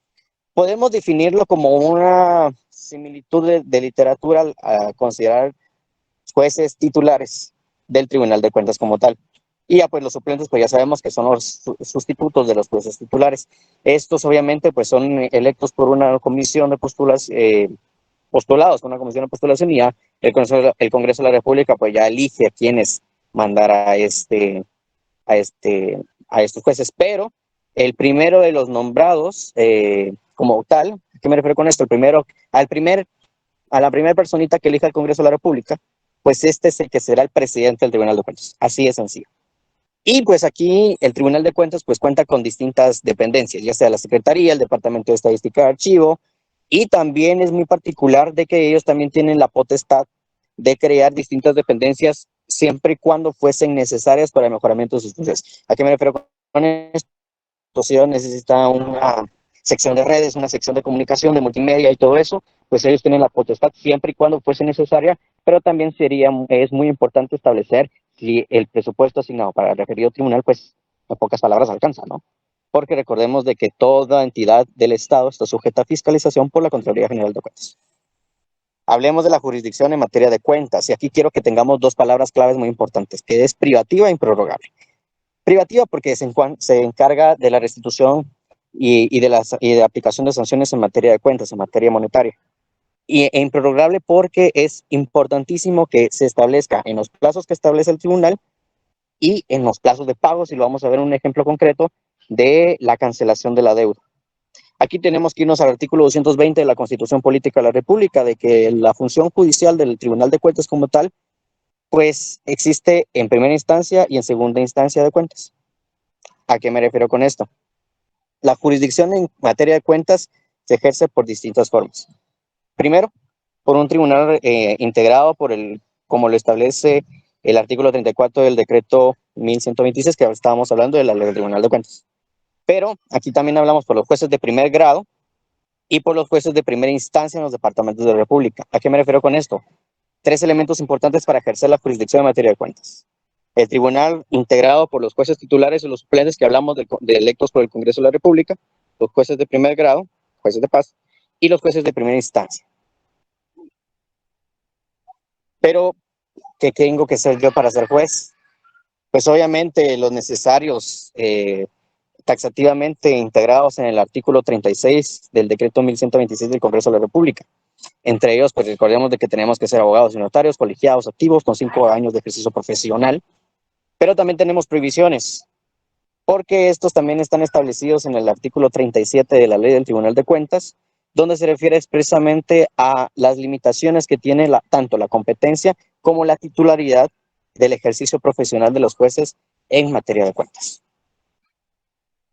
Podemos definirlo como una similitud de literatura a considerar jueces titulares del Tribunal de Cuentas como tal. Y ya pues los suplentes pues ya sabemos que son los sustitutos de los jueces titulares. Estos obviamente pues son electos por una comisión de postulados por una comisión de postulación, y ya el Congreso de la República pues ya elige a quienes mandar a estos jueces. Pero el primero de los nombrados como tal, ¿a qué me refiero con esto? A la primera personita que elija el Congreso de la República, pues este es el que será el presidente del Tribunal de Cuentas. Así de sencillo. Y pues aquí el Tribunal de Cuentas pues cuenta con distintas dependencias, ya sea la Secretaría, el Departamento de Estadística y Archivo, y también es muy particular de que ellos también tienen la potestad de crear distintas dependencias siempre y cuando fuesen necesarias para el mejoramiento de sus funciones. ¿A qué me refiero con esto? Si ellos necesitan una sección de redes, una sección de comunicación, de multimedia y todo eso, pues ellos tienen la potestad siempre y cuando fuese necesaria, pero también es muy importante establecer si el presupuesto asignado para el referido tribunal, pues en pocas palabras alcanza, ¿no? Porque recordemos de que toda entidad del Estado está sujeta a fiscalización por la Contraloría General de Cuentas. Hablemos de la jurisdicción en materia de cuentas, y aquí quiero que tengamos 2 palabras claves muy importantes, que es privativa e improrrogable. Privativa porque se encarga de la restitución y de aplicación de sanciones en materia de cuentas, en materia monetaria. E improrrogable porque es importantísimo que se establezca en los plazos que establece el tribunal y en los plazos de pagos, y lo vamos a ver un ejemplo concreto de la cancelación de la deuda. Aquí tenemos que irnos al artículo 220 de la Constitución Política de la República, de que la función judicial del Tribunal de Cuentas como tal, pues existe en primera instancia y en segunda instancia de cuentas. ¿A qué me refiero con esto? La jurisdicción en materia de cuentas se ejerce por distintas formas. Primero, por un tribunal integrado como lo establece el artículo 34 del decreto 1126, que estábamos hablando de la Ley del Tribunal de Cuentas. Pero aquí también hablamos por los jueces de primer grado y por los jueces de primera instancia en los departamentos de la República. ¿A qué me refiero con esto? 3 elementos importantes para ejercer la jurisdicción en materia de cuentas: el tribunal integrado por los jueces titulares y los suplentes que hablamos de electos por el Congreso de la República, los jueces de primer grado, jueces de paz, y los jueces de primera instancia. Pero, ¿qué tengo que ser yo para ser juez? Pues obviamente los necesarios taxativamente integrados en el artículo 36 del decreto 1126 del Congreso de la República. Entre ellos, pues recordemos de que tenemos que ser abogados y notarios, colegiados, activos, con 5 años de ejercicio profesional. Pero también tenemos prohibiciones, porque estos también están establecidos en el artículo 37 de la Ley del Tribunal de Cuentas, donde se refiere expresamente a las limitaciones que tiene tanto la competencia como la titularidad del ejercicio profesional de los jueces en materia de cuentas.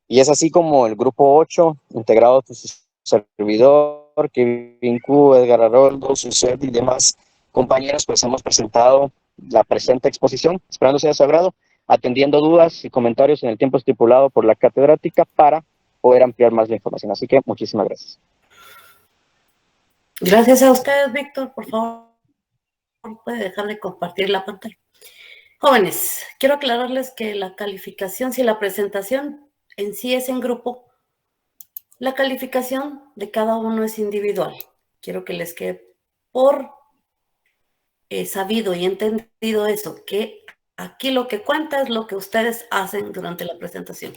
Y es así como el grupo 8, integrado por su servidor, Kevin Q, Edgar Aroldo, Suset y demás compañeros, pues hemos presentado la presente exposición, esperando sea de su agrado, atendiendo dudas y comentarios en el tiempo estipulado por la catedrática para poder ampliar más la información. Así que muchísimas gracias. Gracias a ustedes, Víctor. Por favor, puede dejar de compartir la pantalla. Jóvenes, quiero aclararles que la calificación, si la presentación en sí es en grupo, la calificación de cada uno es individual. Quiero que les quede por sabido y entendido eso, que aquí lo que cuenta es lo que ustedes hacen durante la presentación.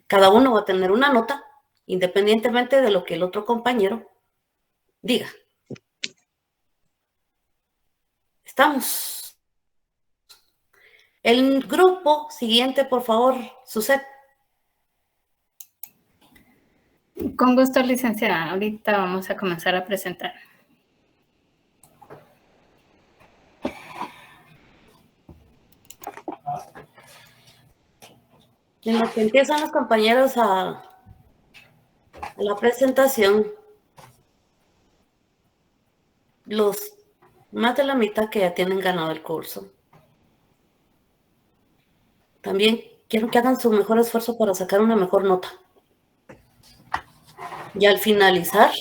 Cada uno va a tener una nota, independientemente de lo que el otro compañero diga. ¿Estamos? El grupo siguiente, por favor, Suset. Con gusto, licenciada. Ahorita vamos a comenzar a presentar. En lo que empiezan los compañeros a la presentación, los más de la mitad que ya tienen ganado el curso. También quiero que hagan su mejor esfuerzo para sacar una mejor nota. Y al finalizar,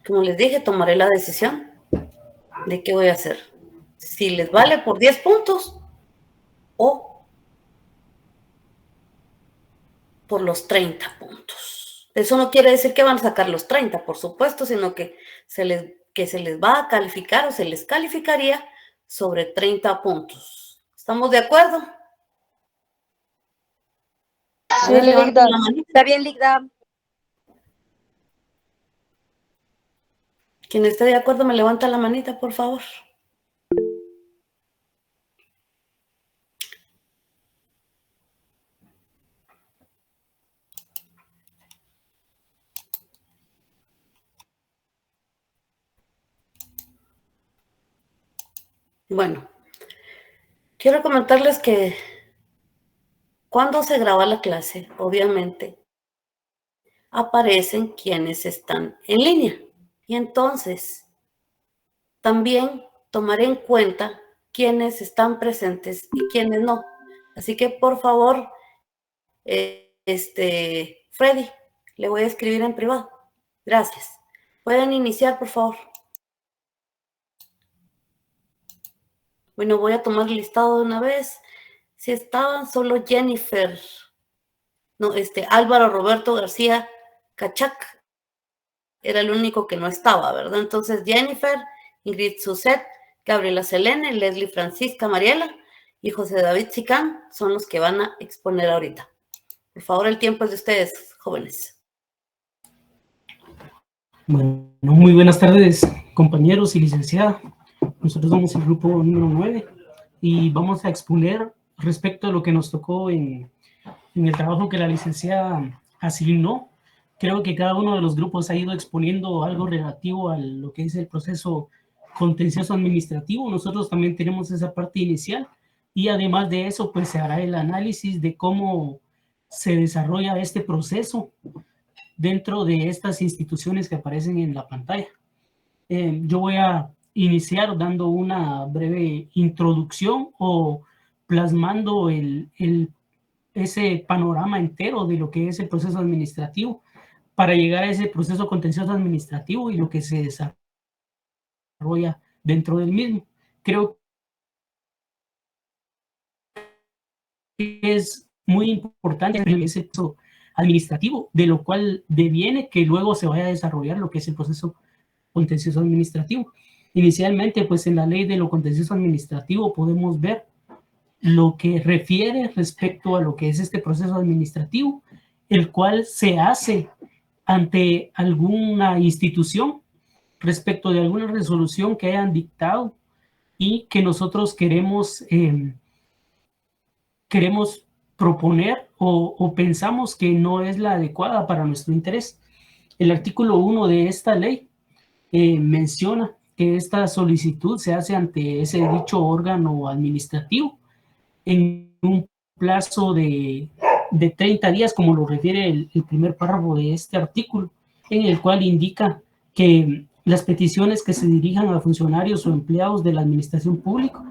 como les dije, tomaré la decisión de qué voy a hacer. Si les vale por 10 puntos o por los 30 puntos. Eso no quiere decir que van a sacar los 30, por supuesto, sino que se les va a calificar o se les calificaría sobre 30 puntos. ¿Estamos de acuerdo? Sí, Ligda. Está bien, Ligda. Quien esté de acuerdo me levanta la manita, por favor. Bueno, quiero comentarles que cuando se graba la clase, obviamente, aparecen quienes están en línea. Y entonces, también tomaré en cuenta quienes están presentes y quienes no. Así que, por favor, Freddy, le voy a escribir en privado. Gracias. ¿Pueden iniciar, por favor? Bueno, voy a tomar el listado de una vez. Si estaban solo Jennifer, no, Álvaro Roberto García Cachac, era el único que no estaba, ¿verdad? Entonces, Jennifer, Ingrid Suset, Gabriela Selene, Leslie Francisca Mariela y José David Sicán son los que van a exponer ahorita. Por favor, el tiempo es de ustedes, jóvenes. Bueno, muy buenas tardes, compañeros y licenciada. Nosotros somos el grupo número 9 y vamos a exponer respecto a lo que nos tocó en el trabajo que la licenciada asignó. Creo que cada uno de los grupos ha ido exponiendo algo relativo a lo que es el proceso contencioso administrativo. Nosotros también tenemos esa parte inicial y además de eso, pues se hará el análisis de cómo se desarrolla este proceso dentro de estas instituciones que aparecen en la pantalla. Yo voy a iniciar dando una breve introducción o plasmando ese panorama entero de lo que es el proceso administrativo para llegar a ese proceso contencioso administrativo y lo que se desarrolla dentro del mismo. Creo que es muy importante ese proceso administrativo, de lo cual deviene que luego se vaya a desarrollar lo que es el proceso contencioso administrativo. Inicialmente, pues en la ley de lo contencioso administrativo podemos ver lo que refiere respecto a lo que es este proceso administrativo, el cual se hace ante alguna institución respecto de alguna resolución que hayan dictado y que nosotros queremos proponer o pensamos que no es la adecuada para nuestro interés. El artículo 1 de esta ley menciona que esta solicitud se hace ante ese dicho órgano administrativo en un plazo de 30 días, como lo refiere el primer párrafo de este artículo, en el cual indica que las peticiones que se dirijan a funcionarios o empleados de la administración pública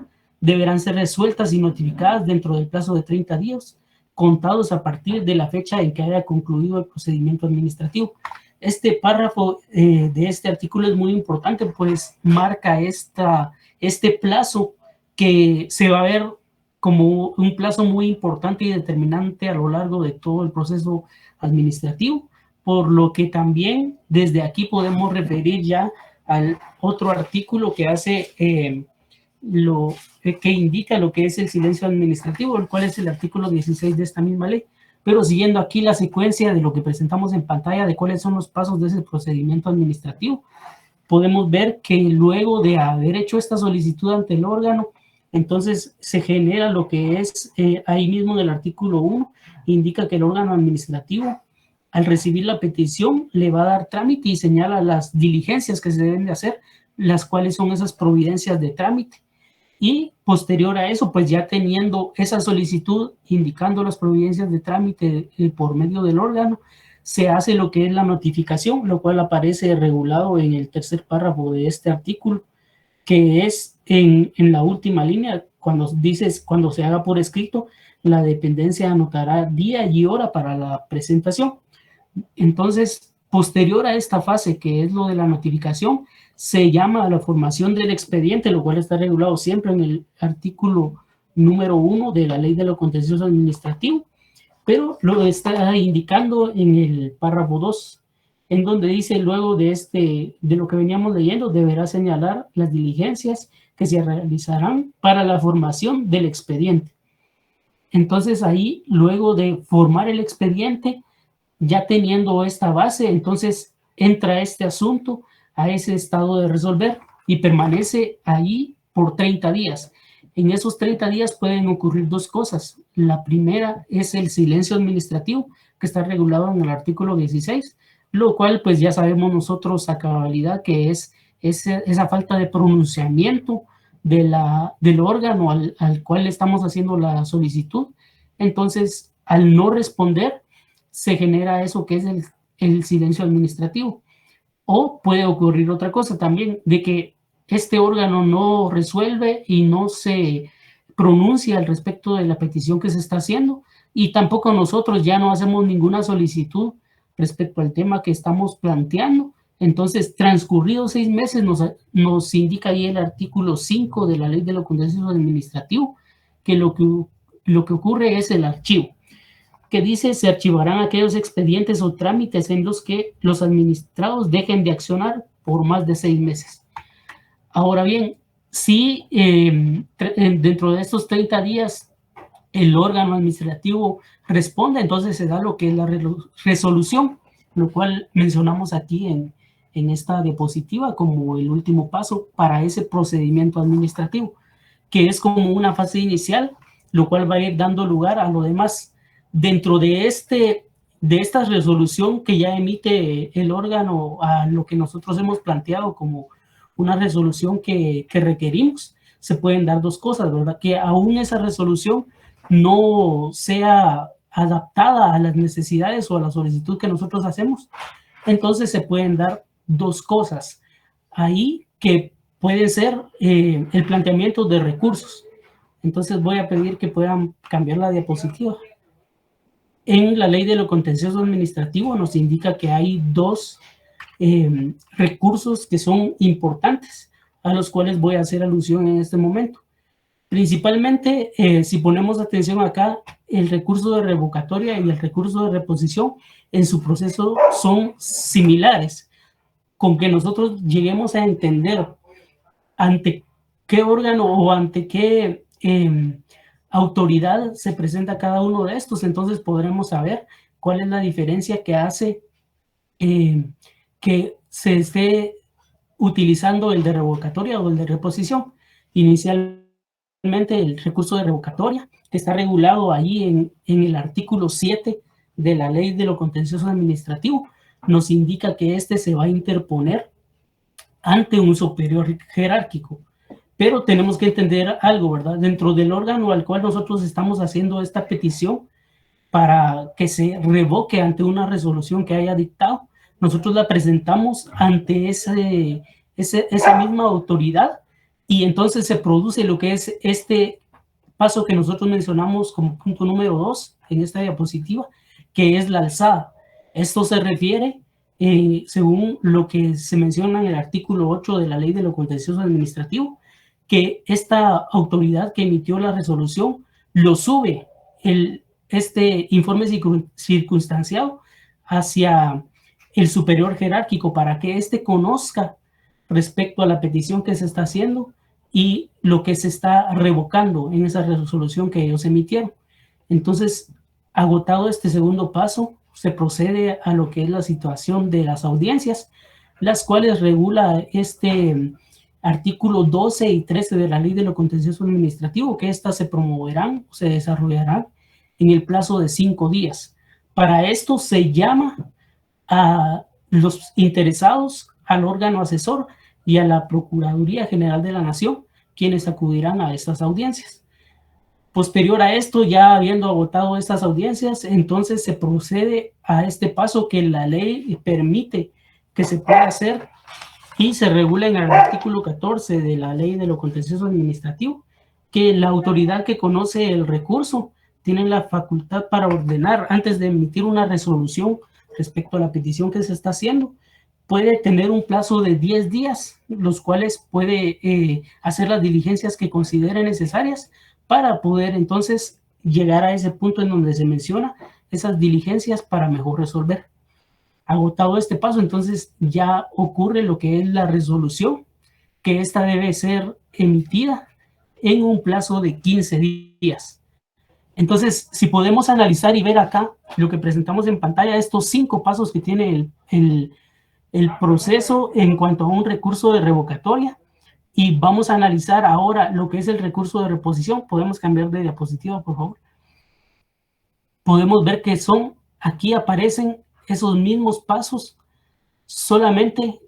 deberán ser resueltas y notificadas dentro del plazo de 30 días, contados a partir de la fecha en que haya concluido el procedimiento administrativo. Este párrafo de este artículo es muy importante, pues marca este plazo que se va a ver como un plazo muy importante y determinante a lo largo de todo el proceso administrativo, por lo que también desde aquí podemos referir ya al otro artículo que hace que indica lo que es el silencio administrativo, el cual es el artículo 16 de esta misma ley. Pero siguiendo aquí la secuencia de lo que presentamos en pantalla de cuáles son los pasos de ese procedimiento administrativo, podemos ver que luego de haber hecho esta solicitud ante el órgano, entonces se genera lo que es ahí mismo en el artículo 1, indica que el órgano administrativo, al recibir la petición, le va a dar trámite y señala las diligencias que se deben de hacer, las cuales son esas providencias de trámite. Y posterior a eso, pues ya teniendo esa solicitud, indicando las providencias de trámite por medio del órgano, se hace lo que es la notificación, lo cual aparece regulado en el tercer párrafo de este artículo, que es en la última línea, cuando dices, cuando se haga por escrito, la dependencia anotará día y hora para la presentación. Entonces, posterior a esta fase, que es lo de la notificación, se llama a la formación del expediente, lo cual está regulado siempre en el artículo número 1 de la Ley de lo Contencioso Administrativo, pero lo está indicando en el párrafo 2, en donde dice luego de lo que veníamos leyendo, deberá señalar las diligencias que se realizarán para la formación del expediente. Entonces ahí, luego de formar el expediente, ya teniendo esta base, entonces entra este asunto a ese estado de resolver y permanece ahí por 30 días. En esos 30 días pueden ocurrir dos cosas. La primera es el silencio administrativo, que está regulado en el artículo 16, lo cual pues ya sabemos nosotros a cabalidad que es esa falta de pronunciamiento del órgano al cual estamos haciendo la solicitud. Entonces, al no responder, se genera eso que es el silencio administrativo. O puede ocurrir otra cosa también, de que este órgano no resuelve y no se pronuncia al respecto de la petición que se está haciendo, y tampoco nosotros ya no hacemos ninguna solicitud respecto al tema que estamos planteando. Entonces, transcurridos 6 meses, nos indica ahí el artículo 5 de la Ley de lo Contencioso Administrativo, que lo que ocurre es el archivo, que dice: se archivarán aquellos expedientes o trámites en los que los administrados dejen de accionar por más de 6 meses. Ahora bien, si dentro de estos 30 días el órgano administrativo responde, entonces se da lo que es la resolución, lo cual mencionamos aquí en esta diapositiva como el último paso para ese procedimiento administrativo, que es como una fase inicial, lo cual va a ir dando lugar a lo demás. Dentro de esta resolución que ya emite el órgano a lo que nosotros hemos planteado como una resolución que requerimos, se pueden dar dos cosas, ¿verdad? Que aún esa resolución no sea adaptada a las necesidades o a la solicitud que nosotros hacemos, entonces se pueden dar dos cosas ahí que pueden ser el planteamiento de recursos. Entonces voy a pedir que puedan cambiar la diapositiva. En la Ley de lo Contencioso Administrativo nos indica que hay dos recursos que son importantes, a los cuales voy a hacer alusión en este momento. Principalmente, si ponemos atención acá, el recurso de revocatoria y el recurso de reposición en su proceso son similares, con que nosotros lleguemos a entender ante qué órgano o ante qué autoridad se presenta cada uno de estos, entonces podremos saber cuál es la diferencia que hace que se esté utilizando el de revocatoria o el de reposición. Inicialmente el recurso de revocatoria, que está regulado ahí en el artículo 7 de la Ley de lo Contencioso Administrativo, nos indica que este se va a interponer ante un superior jerárquico. Pero tenemos que entender algo, ¿verdad? Dentro del órgano al cual nosotros estamos haciendo esta petición para que se revoque ante una resolución que haya dictado, nosotros la presentamos ante esa misma autoridad, y entonces se produce lo que es este paso que nosotros mencionamos como punto número 2 en esta diapositiva, que es la alzada. Esto se refiere, según lo que se menciona en el artículo 8 de la Ley de lo Contencioso Administrativo, que esta autoridad que emitió la resolución lo sube este informe circunstanciado hacia el superior jerárquico para que éste conozca respecto a la petición que se está haciendo y lo que se está revocando en esa resolución que ellos emitieron. Entonces, agotado este segundo paso, se procede a lo que es la situación de las audiencias, las cuales regula este artículo 12 y 13 de la Ley de lo Contencioso Administrativo, que estas se promoverán o se desarrollarán en el plazo de 5 días. Para esto se llama a los interesados, al órgano asesor y a la Procuraduría General de la Nación, quienes acudirán a estas audiencias. Posterior a esto, ya habiendo agotado estas audiencias, entonces se procede a este paso que la ley permite que se pueda hacer y se regula en el artículo 14 de la Ley de lo Contencioso Administrativo, que la autoridad que conoce el recurso tiene la facultad para ordenar, antes de emitir una resolución respecto a la petición que se está haciendo, puede tener un plazo de 10 días, los cuales puede hacer las diligencias que considere necesarias para poder entonces llegar a ese punto en donde se menciona esas diligencias para mejor resolver. Agotado este paso, entonces ya ocurre lo que es la resolución, que esta debe ser emitida en un plazo de 15 días. Entonces, si podemos analizar y ver acá lo que presentamos en pantalla, estos 5 pasos que tiene el proceso en cuanto a un recurso de revocatoria, y vamos a analizar ahora lo que es el recurso de reposición. Podemos cambiar de diapositiva, por favor. Podemos ver que aquí aparecen esos mismos pasos, solamente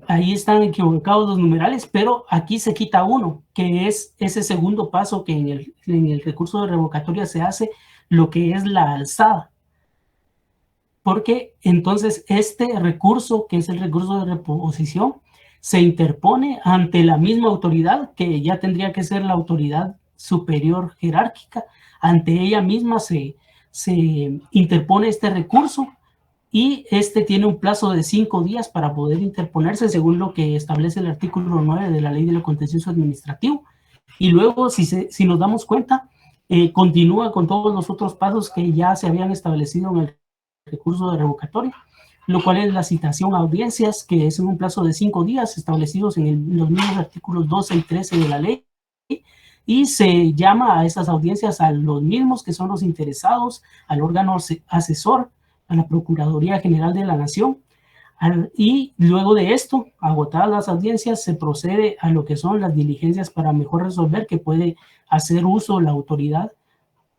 ahí están equivocados los numerales, pero aquí se quita uno, que es ese segundo paso que en el recurso de revocatoria se hace lo que es la alzada. Porque entonces este recurso, que es el recurso de reposición, se interpone ante la misma autoridad, que ya tendría que ser la autoridad superior jerárquica. Ante ella misma se interpone este recurso y este tiene un plazo de 5 días para poder interponerse según lo que establece el artículo 9 de la Ley de lo Contencioso Administrativo. Y luego, si nos damos cuenta, continúa con todos los otros pasos que ya se habían establecido en el recurso de revocatoria, lo cual es la citación a audiencias, que es en un plazo de 5 días establecidos en los mismos artículos 12 y 13 de la ley, y se llama a esas audiencias a los mismos que son los interesados, al órgano asesor, a la Procuraduría General de la Nación, y luego de esto, agotadas las audiencias, se procede a lo que son las diligencias para mejor resolver, que puede hacer uso la autoridad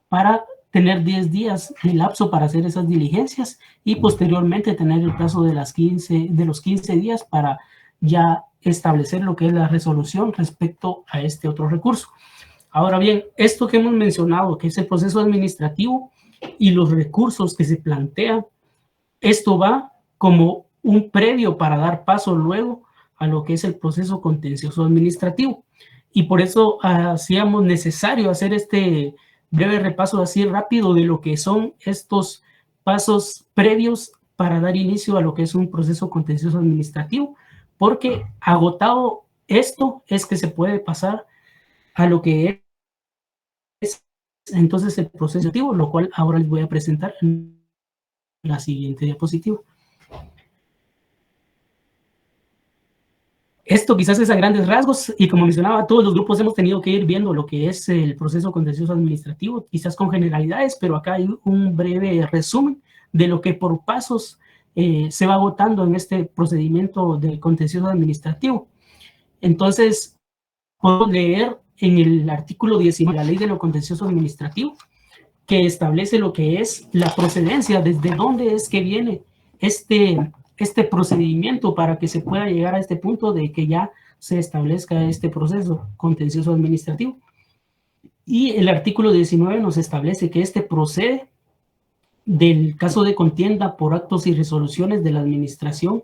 para tener 10 días de lapso para hacer esas diligencias y posteriormente tener el plazo de los 15 días para ya establecer lo que es la resolución respecto a este otro recurso. Ahora bien, esto que hemos mencionado, que es el proceso administrativo y los recursos que se plantean, esto va como un previo para dar paso luego a lo que es el proceso contencioso administrativo. Y por eso hacíamos necesario hacer este breve repaso así rápido de lo que son estos pasos previos para dar inicio a lo que es un proceso contencioso administrativo, porque agotado esto es que se puede pasar a lo que es entonces el proceso administrativo, lo cual ahora les voy a presentar en la siguiente diapositiva. Esto quizás es a grandes rasgos, y como mencionaba, todos los grupos hemos tenido que ir viendo lo que es el proceso contencioso administrativo, quizás con generalidades, pero acá hay un breve resumen de lo que por pasos se va agotando en este procedimiento de contencioso administrativo. Entonces, podemos leer en el artículo 19 de la Ley de lo Contencioso Administrativo, que establece lo que es la procedencia, desde dónde es que viene este procedimiento para que se pueda llegar a este punto de que ya se establezca este proceso contencioso administrativo. Y el artículo 19 nos establece que este procede del caso de contienda por actos y resoluciones de la administración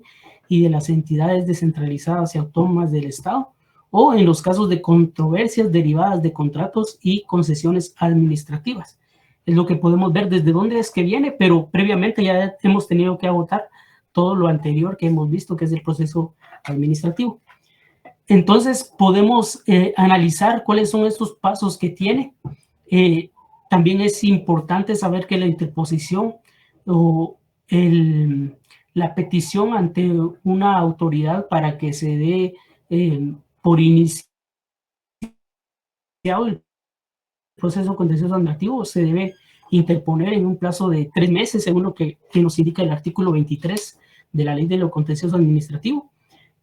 y de las entidades descentralizadas y autónomas del Estado, o en los casos de controversias derivadas de contratos y concesiones administrativas. Es lo que podemos ver desde dónde es que viene, pero previamente ya hemos tenido que agotar todo lo anterior que hemos visto, que es el proceso administrativo. Entonces, podemos analizar cuáles son estos pasos que tiene. también es importante saber que la interposición o la petición ante una autoridad para que se dé por iniciado el proceso contencioso administrativo se debe interponer en un plazo de 3 meses, según lo que nos indica el artículo 23 de la Ley de lo Contencioso Administrativo,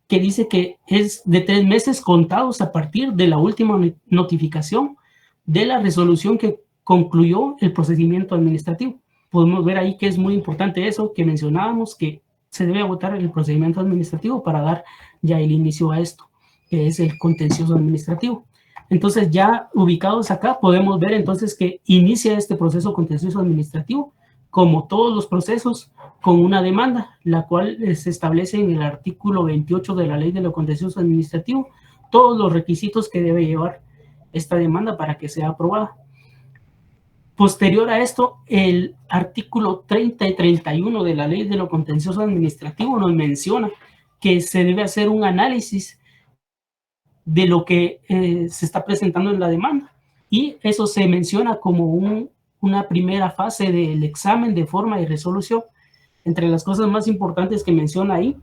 que dice que es de 3 meses contados a partir de la última notificación de la resolución que concluyó el procedimiento administrativo. Podemos ver ahí que es muy importante eso que mencionábamos, que se debe agotar el procedimiento administrativo para dar ya el inicio a esto, que es el contencioso administrativo. Entonces, ya ubicados acá, podemos ver entonces que inicia este proceso contencioso administrativo, como todos los procesos, con una demanda, la cual se establece en el artículo 28 de la Ley de lo Contencioso Administrativo, todos los requisitos que debe llevar esta demanda para que sea aprobada. Posterior a esto, el artículo 30 y 31 de la Ley de lo Contencioso Administrativo nos menciona que se debe hacer un análisis de lo que se está presentando en la demanda, y eso se menciona como una primera fase del examen de forma y resolución. Entre las cosas más importantes que menciona ahí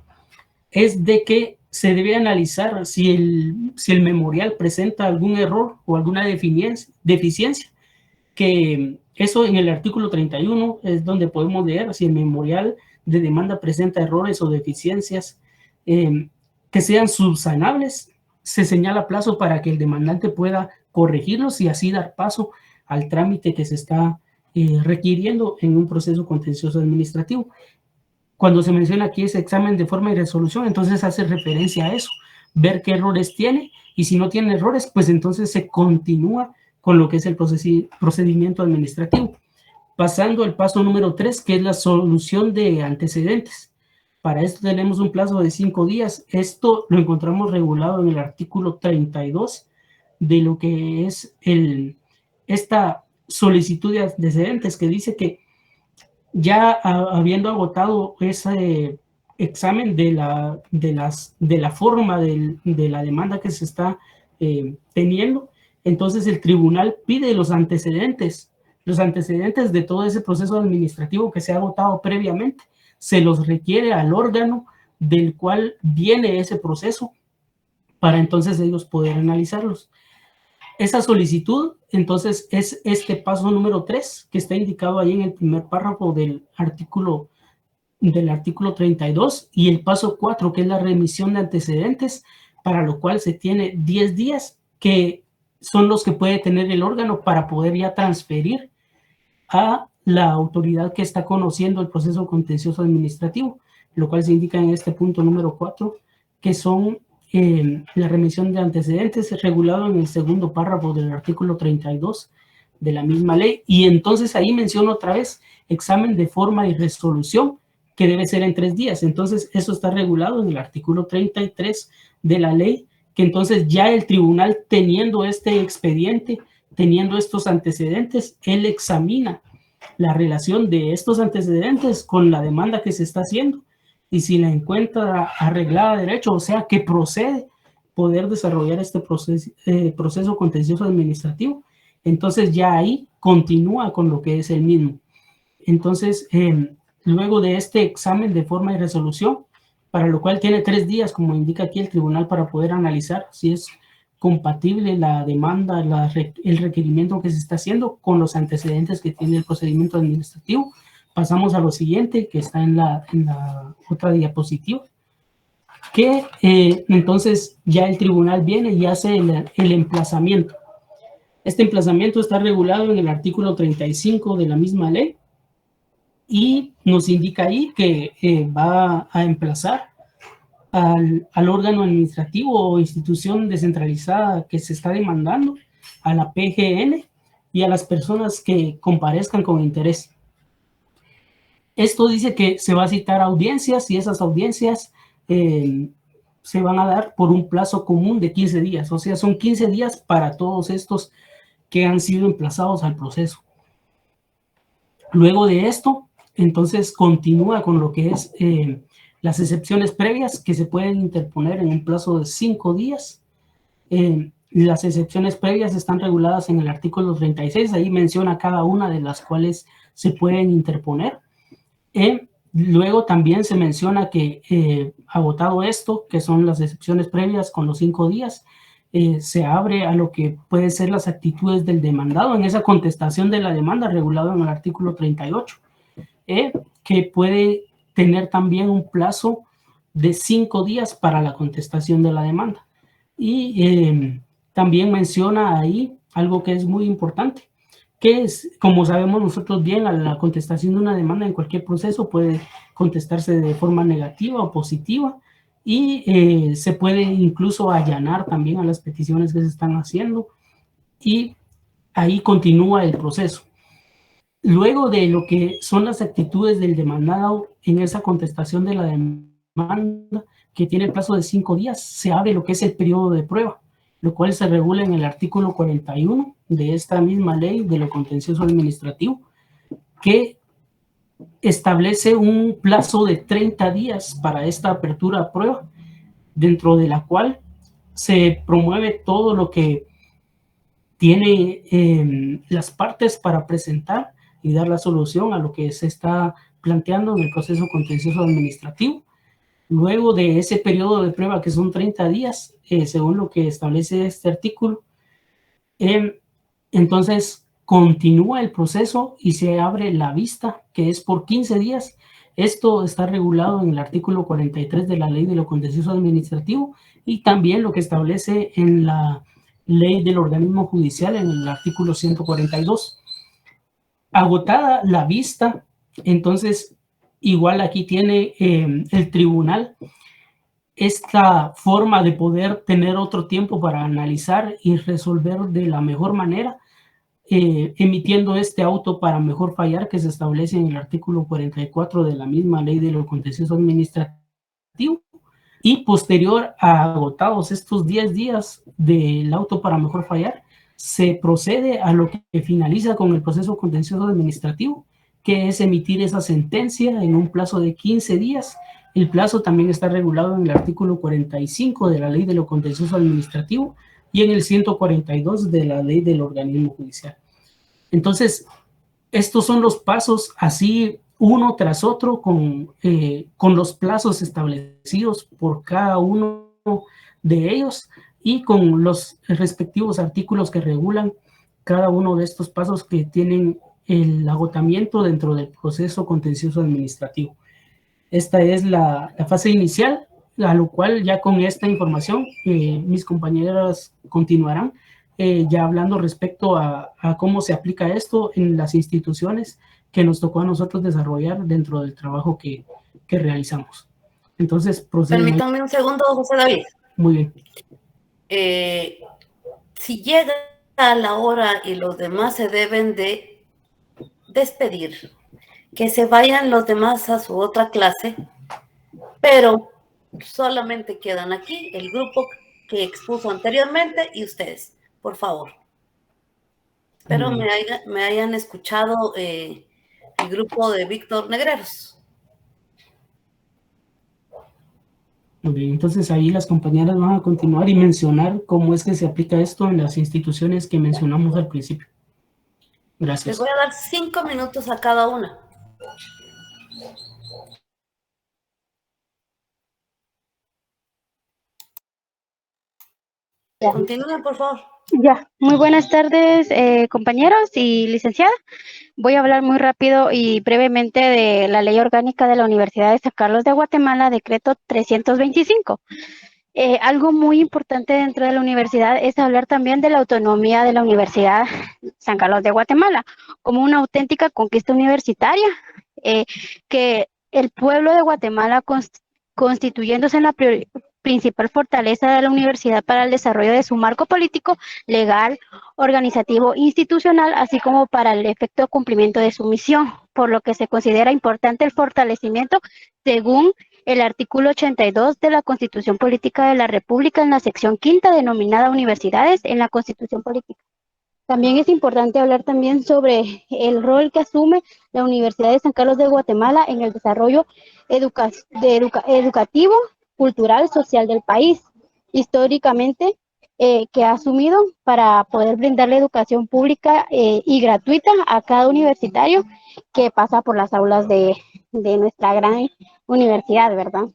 es de que se debe analizar si el memorial presenta algún error o alguna deficiencia, que eso en el artículo 31 es donde podemos leer si el memorial de demanda presenta errores o deficiencias que sean subsanables. Se señala plazo para que el demandante pueda corregirlos y así dar paso al trámite que se está requiriendo en un proceso contencioso administrativo. Cuando se menciona aquí ese examen de forma y resolución, entonces hace referencia a eso, ver qué errores tiene, y si no tiene errores, pues entonces se continúa con lo que es el procedimiento administrativo. Pasando al paso número 3, que es la solución de antecedentes. Para esto tenemos un plazo de 5 días. Esto lo encontramos regulado en el artículo 32 de lo que es esta solicitud de antecedentes, que dice que ya habiendo agotado ese examen de la forma de la demanda que se está teniendo, entonces el tribunal pide los antecedentes de todo ese proceso administrativo que se ha agotado previamente, se los requiere al órgano del cual viene ese proceso para entonces ellos poder analizarlos. Esa solicitud, entonces, es este paso número 3 que está indicado ahí en el primer párrafo del artículo 32, y el paso 4, que es la remisión de antecedentes, para lo cual se tiene 10 días, que son los que puede tener el órgano para poder ya transferir a la autoridad que está conociendo el proceso contencioso administrativo, lo cual se indica en este punto número 4, que son la remisión de antecedentes, regulado en el segundo párrafo del artículo 32 de la misma ley. Y entonces ahí menciono otra vez examen de forma y resolución, que debe ser en 3 días. Entonces eso está regulado en el artículo 33 de la ley, que entonces ya el tribunal, teniendo este expediente, teniendo estos antecedentes, él examina la relación de estos antecedentes con la demanda que se está haciendo, y si la encuentra arreglada a derecho, o sea que procede poder desarrollar este proceso contencioso administrativo, entonces ya ahí continúa con lo que es el mismo. Entonces, luego de este examen de forma y resolución, para lo cual tiene 3 días, como indica aquí el tribunal, para poder analizar si es compatible la demanda, el requerimiento que se está haciendo con los antecedentes que tiene el procedimiento administrativo. Pasamos a lo siguiente, que está en la otra diapositiva, que entonces ya el tribunal viene y hace el emplazamiento. Este emplazamiento está regulado en el artículo 35 de la misma ley, y nos indica ahí que va a emplazar al órgano administrativo o institución descentralizada que se está demandando, a la PGN y a las personas que comparezcan con interés. Esto dice que se va a citar audiencias, y esas audiencias se van a dar por un plazo común de 15 días. O sea, son 15 días para todos estos que han sido emplazados al proceso. Luego de esto, entonces continúa con lo que es las excepciones previas, que se pueden interponer en un plazo de 5 días. Las excepciones previas están reguladas en el artículo 36, ahí menciona cada una de las cuales se pueden interponer. Luego también se menciona que agotado esto, que son las excepciones previas con los 5 días, se abre a lo que puede ser las actitudes del demandado en esa contestación de la demanda regulada en el artículo 38, que puede tener también un plazo de 5 días para la contestación de la demanda. Y también menciona ahí algo que es muy importante, que es, como sabemos nosotros bien, a la contestación de una demanda en cualquier proceso puede contestarse de forma negativa o positiva, y se puede incluso allanar también a las peticiones que se están haciendo, y ahí continúa el proceso. Luego de lo que son las actitudes del demandado en esa contestación de la demanda, que tiene plazo de 5 días, se abre lo que es el periodo de prueba, lo cual se regula en el artículo 41 de esta misma ley de lo contencioso administrativo, que establece un plazo de 30 días para esta apertura a prueba, dentro de la cual se promueve todo lo que tiene las partes para presentar y dar la solución a lo que se está planteando en el proceso contencioso administrativo. Luego de ese periodo de prueba, que son 30 días, según lo que establece este artículo, entonces continúa el proceso y se abre la vista, que es por 15 días. Esto está regulado en el artículo 43 de la Ley de lo Contencioso Administrativo, y también lo que establece en la Ley del Organismo Judicial en el artículo 142. Agotada la vista, entonces igual aquí tiene el tribunal esta forma de poder tener otro tiempo para analizar y resolver de la mejor manera, emitiendo este auto para mejor fallar, que se establece en el artículo 44 de la misma Ley de lo Contencioso Administrativo. Y posterior a agotados estos 10 días del auto para mejor fallar, se procede a lo que finaliza con el proceso contencioso administrativo, que es emitir esa sentencia en un plazo de 15 días. El plazo también está regulado en el artículo 45 de la Ley de lo Contencioso Administrativo y en el 142 de la Ley del Organismo Judicial. Entonces, estos son los pasos así uno tras otro, con los plazos establecidos por cada uno de ellos y con los respectivos artículos que regulan cada uno de estos pasos que tienen el agotamiento dentro del proceso contencioso administrativo. Esta es la fase inicial, a lo cual ya con esta información mis compañeras continuarán ya hablando respecto a cómo se aplica esto en las instituciones que nos tocó a nosotros desarrollar dentro del trabajo que realizamos. Entonces, procedemos. Permítanme un segundo, José David. Muy bien. Si llega a la hora y los demás se deben de despedir, que se vayan los demás a su otra clase, pero solamente quedan aquí el grupo que expuso anteriormente y ustedes, por favor. Espero me hayan escuchado el grupo de Víctor Negreros. Muy bien, entonces ahí las compañeras van a continuar y mencionar cómo es que se aplica esto en las instituciones que mencionamos al principio. Gracias. Les voy a dar 5 minutos a cada una. Continúen, por favor. Ya, muy buenas tardes, compañeros y licenciada. Voy a hablar muy rápido y brevemente de la Ley Orgánica de la Universidad de San Carlos de Guatemala, decreto 325. Algo muy importante dentro de la universidad es hablar también de la autonomía de la Universidad San Carlos de Guatemala, como una auténtica conquista universitaria, que el pueblo de Guatemala constituyéndose en la principal fortaleza de la universidad para el desarrollo de su marco político, legal, organizativo, institucional, así como para el efecto cumplimiento de su misión, por lo que se considera importante el fortalecimiento según el artículo 82 de la Constitución Política de la República en la sección quinta denominada Universidades en la Constitución Política. También es importante hablar también sobre el rol que asume la Universidad de San Carlos de Guatemala en el desarrollo educativo, cultural, social del país. Históricamente, que ha asumido para poder brindarle educación pública y gratuita a cada universitario que pasa por las aulas de nuestra gran universidad, ¿verdad?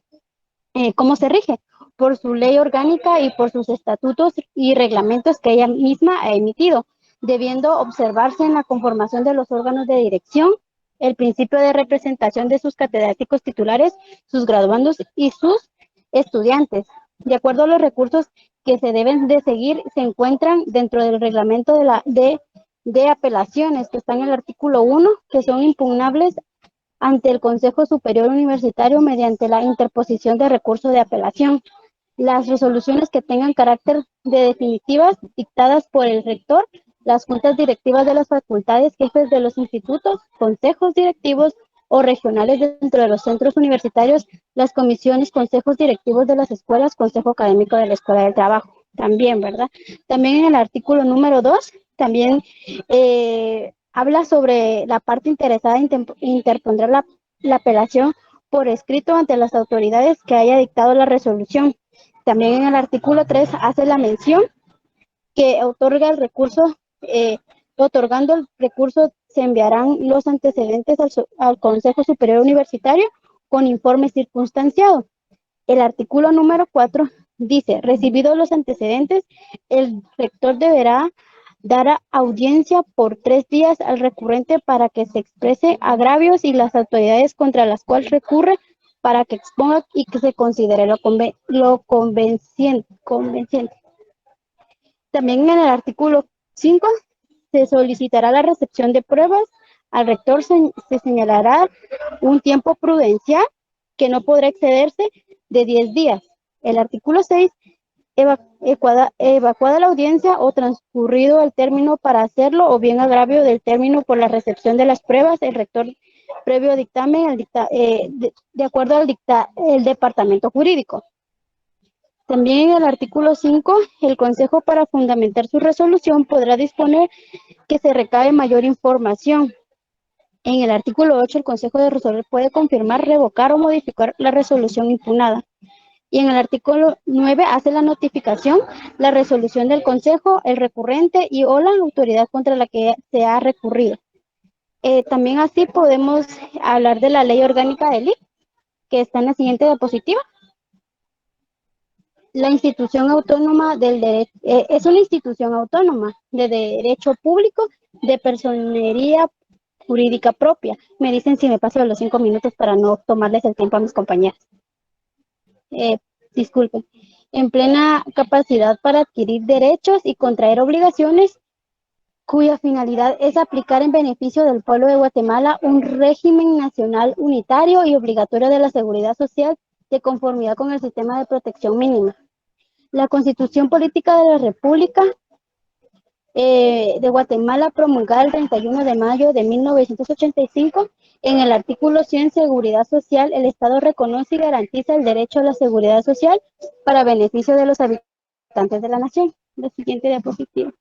¿Cómo se rige? Por su ley orgánica y por sus estatutos y reglamentos que ella misma ha emitido, debiendo observarse en la conformación de los órganos de dirección el principio de representación de sus catedráticos titulares, sus graduandos y sus estudiantes. De acuerdo a los recursos que se deben de seguir, se encuentran dentro del reglamento de apelaciones que está en el artículo 1, que son impugnables ante el Consejo Superior Universitario mediante la interposición de recurso de apelación. Las resoluciones que tengan carácter de definitivas dictadas por el rector, las juntas directivas de las facultades, jefes de los institutos, consejos directivos o regionales dentro de los centros universitarios, las comisiones, consejos directivos de las escuelas, consejo académico de la Escuela del Trabajo. También, ¿verdad? También en el artículo número 2, también habla sobre la parte interesada en interpondrá la apelación por escrito ante las autoridades que haya dictado la resolución. También en el artículo 3 hace la mención que otorga el recurso, otorgando el recurso se enviarán los antecedentes al Consejo Superior Universitario con informe circunstanciado. El artículo número 4 dice, recibidos los antecedentes, el rector deberá dar audiencia por 3 días al recurrente para que se exprese agravios y las autoridades contra las cuales recurre para que exponga y que se considere lo convenciente. También en el artículo 5 se solicitará la recepción de pruebas. Al rector se señalará un tiempo prudencial que no podrá excederse de 10 días. El artículo 6, evacuada la audiencia o transcurrido el término para hacerlo o bien agravio del término por la recepción de las pruebas, el rector previo dictamen de acuerdo al el departamento jurídico. También en el artículo 5, el Consejo para fundamentar su resolución podrá disponer que se recabe mayor información. En el artículo 8, el Consejo de Resolver puede confirmar, revocar o modificar la resolución impugnada. Y en el artículo 9 hace la notificación, la resolución del Consejo, el recurrente y o la autoridad contra la que se ha recurrido. También así podemos hablar de la ley orgánica del IC, que está en la siguiente diapositiva. La institución autónoma del derecho es una institución autónoma de derecho público de personería jurídica propia. Me dicen si me paso de los 5 minutos para no tomarles el tiempo a mis compañeras. Disculpen. En plena capacidad para adquirir derechos y contraer obligaciones, cuya finalidad es aplicar en beneficio del pueblo de Guatemala un régimen nacional unitario y obligatorio de la seguridad social de conformidad con el sistema de protección mínima. La Constitución Política de la República de Guatemala, promulgada el 31 de mayo de 1985, en el artículo 100, Seguridad Social, el Estado reconoce y garantiza el derecho a la seguridad social para beneficio de los habitantes de la nación. La siguiente diapositiva.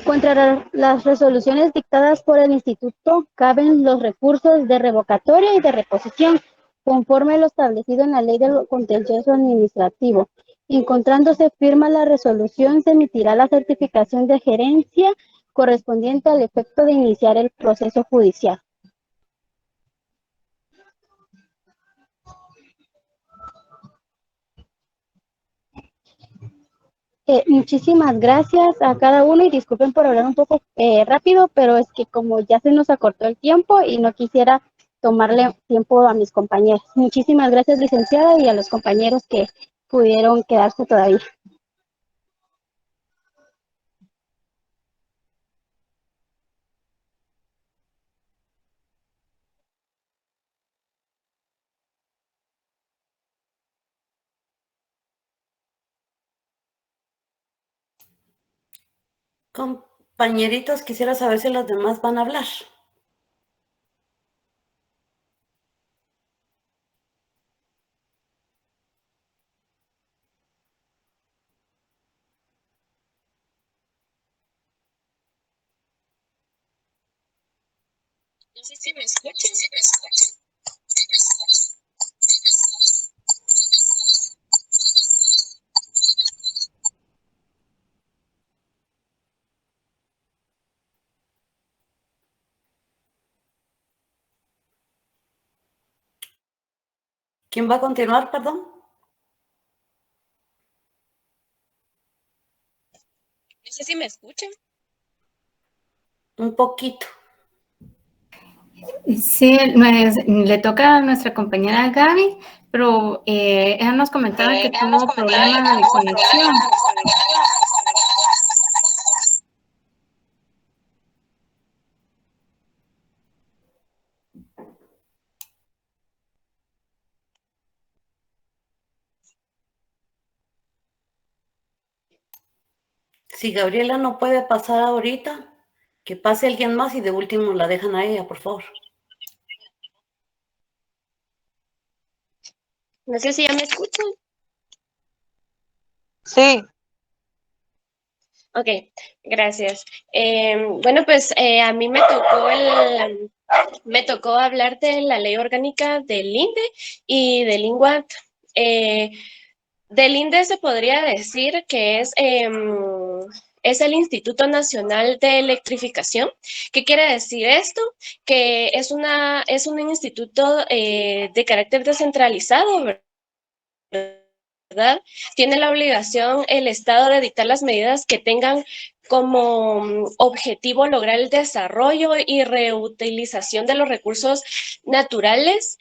Contra las resoluciones dictadas por el Instituto caben los recursos de revocatoria y de reposición, conforme lo establecido en la Ley del Contencioso Administrativo. Encontrándose firma la resolución, se emitirá la certificación de gerencia correspondiente al efecto de iniciar el proceso judicial. Muchísimas gracias a cada uno y disculpen por hablar un poco rápido, pero es que como ya se nos acortó el tiempo y no quisiera tomarle tiempo a mis compañeros. Muchísimas gracias, licenciada, y a los compañeros que pudieron quedarse todavía. Compañeritos, quisiera saber si los demás van a hablar. No sé si me escuchan. ¿Quién va a continuar, perdón? No sé si me escuchan. Un poquito. Sí, le toca a nuestra compañera Gaby, pero ella nos comentaba que tuvo problemas de conexión. Si Gabriela no puede pasar ahorita, que pase alguien más y de último la dejan a ella, por favor. No sé si ya me escuchan. Sí. Ok, gracias. Bueno, pues a mí me tocó hablar de la ley orgánica del INDE y del INGUAT. Del INDE se podría decir que es el Instituto Nacional de Electrificación. ¿Qué quiere decir esto? Que es un instituto de carácter descentralizado, ¿verdad? Tiene la obligación el Estado de dictar las medidas que tengan como objetivo lograr el desarrollo y reutilización de los recursos naturales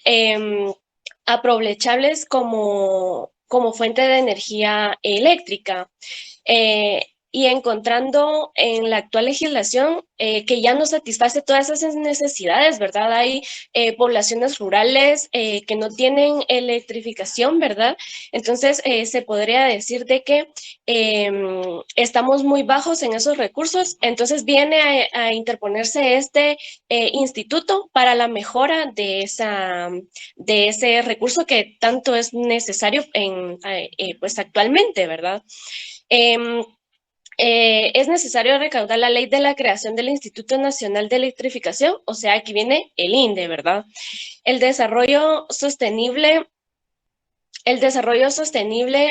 aprovechables como fuente de energía eléctrica. Y encontrando en la actual legislación que ya no satisface todas esas necesidades, ¿verdad? Hay poblaciones rurales que no tienen electrificación, ¿verdad? Entonces, se podría decir de que estamos muy bajos en esos recursos, entonces viene a interponerse este instituto para la mejora de ese recurso que tanto es necesario pues actualmente, ¿verdad? Es necesario recaudar la ley de la creación del Instituto Nacional de Electrificación, o sea, aquí viene el INDE, ¿verdad? El desarrollo sostenible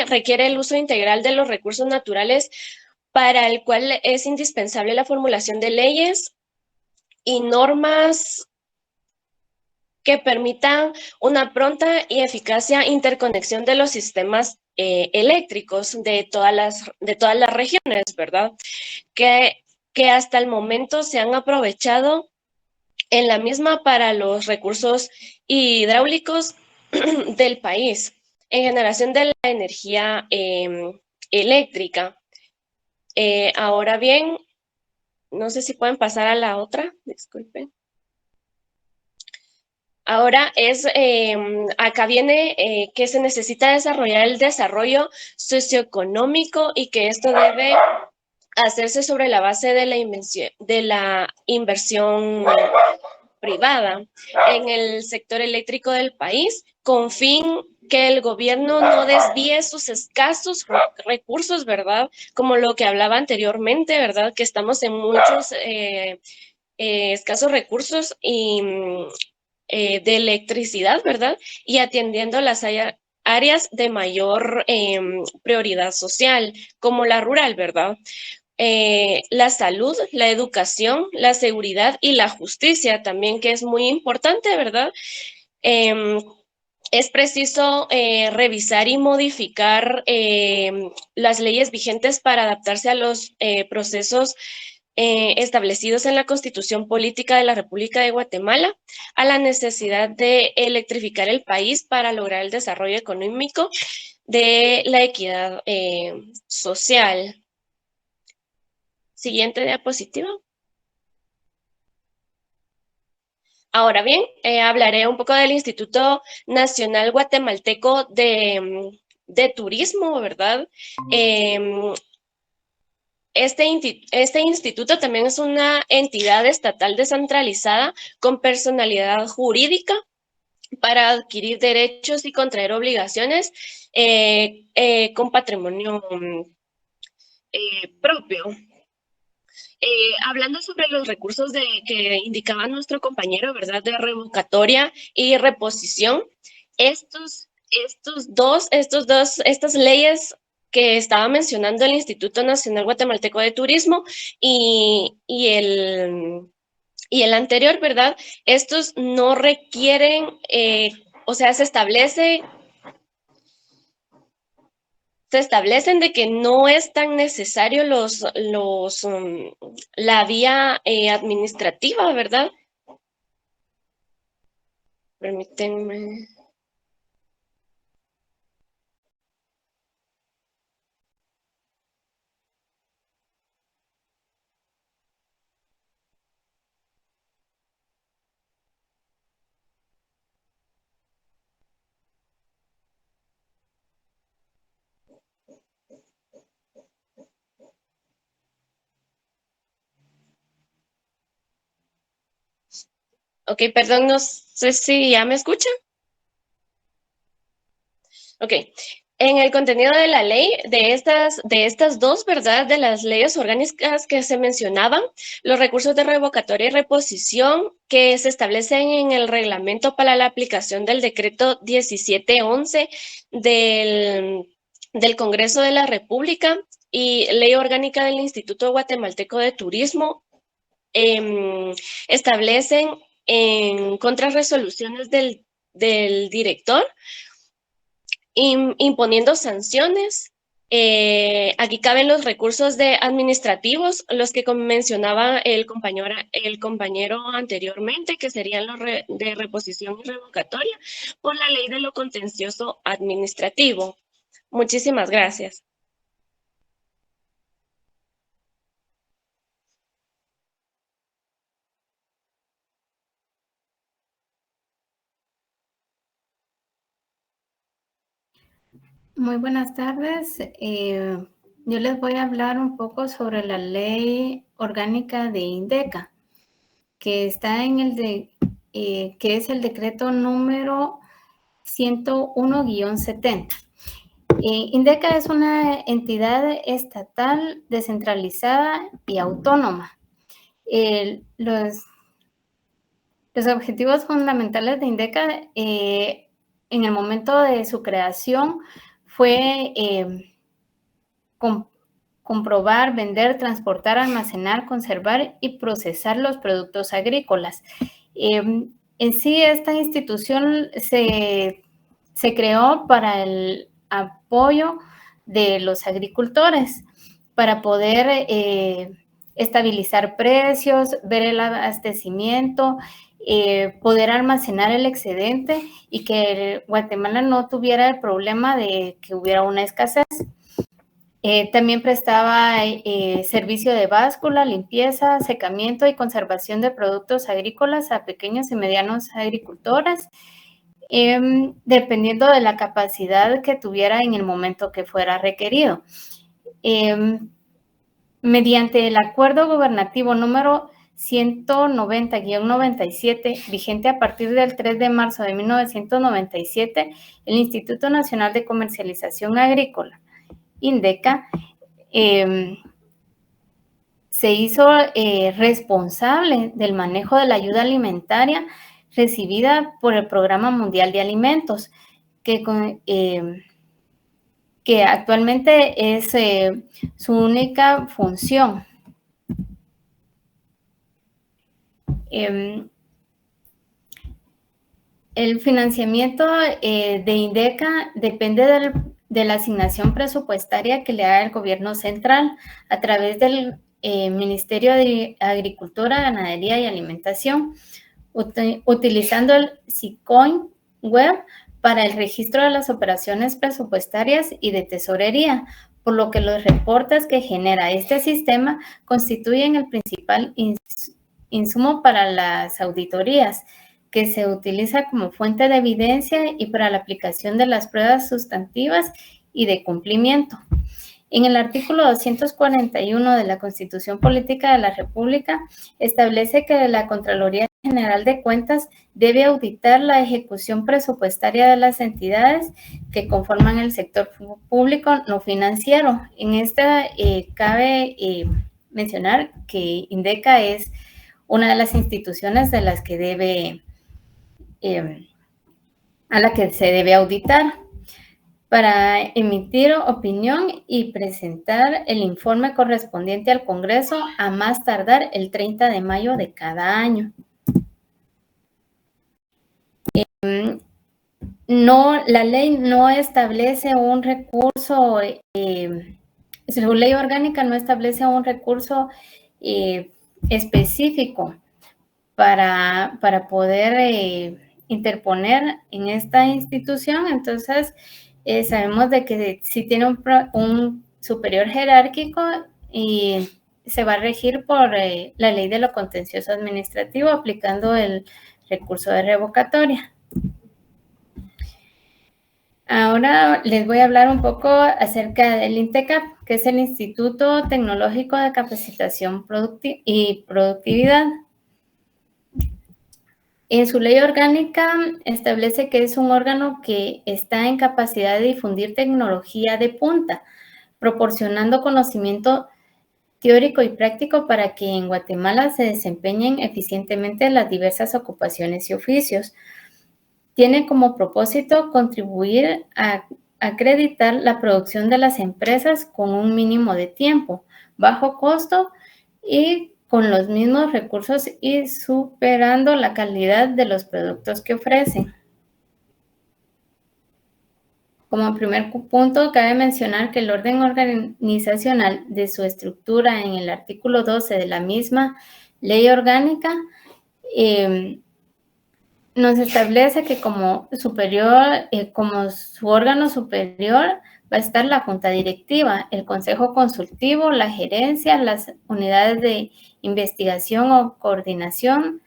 requiere el uso integral de los recursos naturales, para el cual es indispensable la formulación de leyes y normas que permitan una pronta y eficacia interconexión de los sistemas eléctricos de todas las regiones, ¿verdad? Que hasta el momento se han aprovechado en la misma para los recursos hidráulicos del país, en generación de la energía eléctrica. Ahora bien, no sé si pueden pasar a la otra, disculpen. Ahora acá viene que se necesita desarrollar el desarrollo socioeconómico y que esto debe hacerse sobre la base de la inversión privada en el sector eléctrico del país, con fin que el gobierno no desvíe sus escasos recursos, ¿verdad? Como lo que hablaba anteriormente, ¿verdad? Que estamos en muchos escasos recursos y de electricidad, ¿verdad? Y atendiendo las áreas de mayor prioridad social, como la rural, ¿verdad? La salud, la educación, la seguridad y la justicia también, que es muy importante, ¿verdad? Es preciso revisar y modificar las leyes vigentes para adaptarse a los procesos establecidos en la Constitución Política de la República de Guatemala, a la necesidad de electrificar el país para lograr el desarrollo económico de la equidad social. Siguiente diapositiva. Ahora bien, hablaré un poco del Instituto Nacional Guatemalteco de Turismo, ¿verdad? Este instituto también es una entidad estatal descentralizada con personalidad jurídica para adquirir derechos y contraer obligaciones con patrimonio propio. Hablando sobre los recursos que indicaba nuestro compañero, ¿verdad? De revocatoria y reposición, estas leyes que estaba mencionando el Instituto Nacional Guatemalteco de Turismo y el anterior, ¿verdad? Estos no requieren o sea, se establecen de que no es tan necesario la vía administrativa, ¿verdad? Permítanme. Ok, perdón, no sé si ya me escuchan. Ok, en el contenido de la ley, de estas dos, ¿verdad? De las leyes orgánicas que se mencionaban, los recursos de revocatoria y reposición que se establecen en el reglamento para la aplicación del decreto 1711 del Congreso de la República y ley orgánica del Instituto Guatemalteco de Turismo, establecen en contrarresoluciones del director imponiendo sanciones. Aquí caben los recursos administrativos, los que mencionaba el compañero anteriormente, que serían los de reposición y revocatoria por la ley de lo contencioso administrativo. Muchísimas gracias. Muy buenas tardes. Yo les voy a hablar un poco sobre la ley orgánica de INDECA, que está que es el decreto número 101-70. INDECA es una entidad estatal descentralizada y autónoma. Los objetivos fundamentales de INDECA en el momento de su creación fue comprobar, vender, transportar, almacenar, conservar y procesar los productos agrícolas. En sí, esta institución se creó para el apoyo de los agricultores, para poder estabilizar precios, ver el abastecimiento, poder almacenar el excedente y que Guatemala no tuviera el problema de que hubiera una escasez. También prestaba servicio de báscula, limpieza, secamiento y conservación de productos agrícolas a pequeños y medianos agricultores, dependiendo de la capacidad que tuviera en el momento que fuera requerido. Mediante el acuerdo gubernativo número 190-97, vigente a partir del 3 de marzo de 1997, el Instituto Nacional de Comercialización Agrícola, INDECA, se hizo responsable del manejo de la ayuda alimentaria recibida por el Programa Mundial de Alimentos, que actualmente es su única función. El financiamiento de INDECA depende de la asignación presupuestaria que le da el gobierno central a través del Ministerio de Agricultura, Ganadería y Alimentación, utilizando el SICOIN web para el registro de las operaciones presupuestarias y de tesorería, por lo que los reportes que genera este sistema constituyen el principal insumo para las auditorías, que se utiliza como fuente de evidencia y para la aplicación de las pruebas sustantivas y de cumplimiento. En el artículo 241 de la Constitución Política de la República establece que la Contraloría General de Cuentas debe auditar la ejecución presupuestaria de las entidades que conforman el sector público no financiero. En esta cabe mencionar que INDECA es una de las instituciones de las que a la que se debe auditar, para emitir opinión y presentar el informe correspondiente al Congreso a más tardar el 30 de mayo de cada año. no, la ley no establece un recurso, su ley orgánica no establece un recurso específico para poder interponer en esta institución. Entonces, sabemos de que si tiene un superior jerárquico y se va a regir por la ley de lo contencioso administrativo aplicando el recurso de revocatoria. Ahora les voy a hablar un poco acerca del INTECAP, que es el Instituto Tecnológico de Capacitación y Productividad. En su ley orgánica establece que es un órgano que está en capacidad de difundir tecnología de punta, proporcionando conocimiento teórico y práctico para que en Guatemala se desempeñen eficientemente las diversas ocupaciones y oficios. Tiene como propósito contribuir a acreditar la producción de las empresas con un mínimo de tiempo, bajo costo y con los mismos recursos y superando la calidad de los productos que ofrecen. Como primer punto, cabe mencionar que el orden organizacional de su estructura en el artículo 12 de la misma ley orgánica nos establece que como su órgano superior va a estar la junta directiva, el consejo consultivo, la gerencia, las unidades de investigación o coordinación,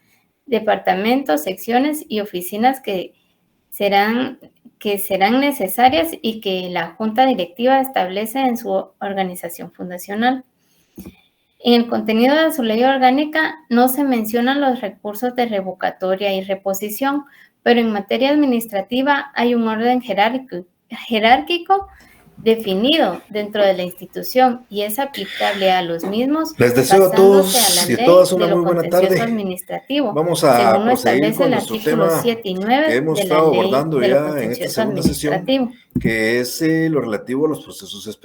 departamentos, secciones y oficinas que serán necesarias y que la junta directiva establece en su organización fundacional. En el contenido de su ley orgánica no se mencionan los recursos de revocatoria y reposición, pero en materia administrativa hay un orden jerárquico definido dentro de la institución y es aplicable a los mismos. Les deseo a todos y todas una muy buena tarde. Vamos a proseguir con nuestro tema que hemos estado abordando ya en esta segunda sesión, que es lo relativo a los procesos especiales.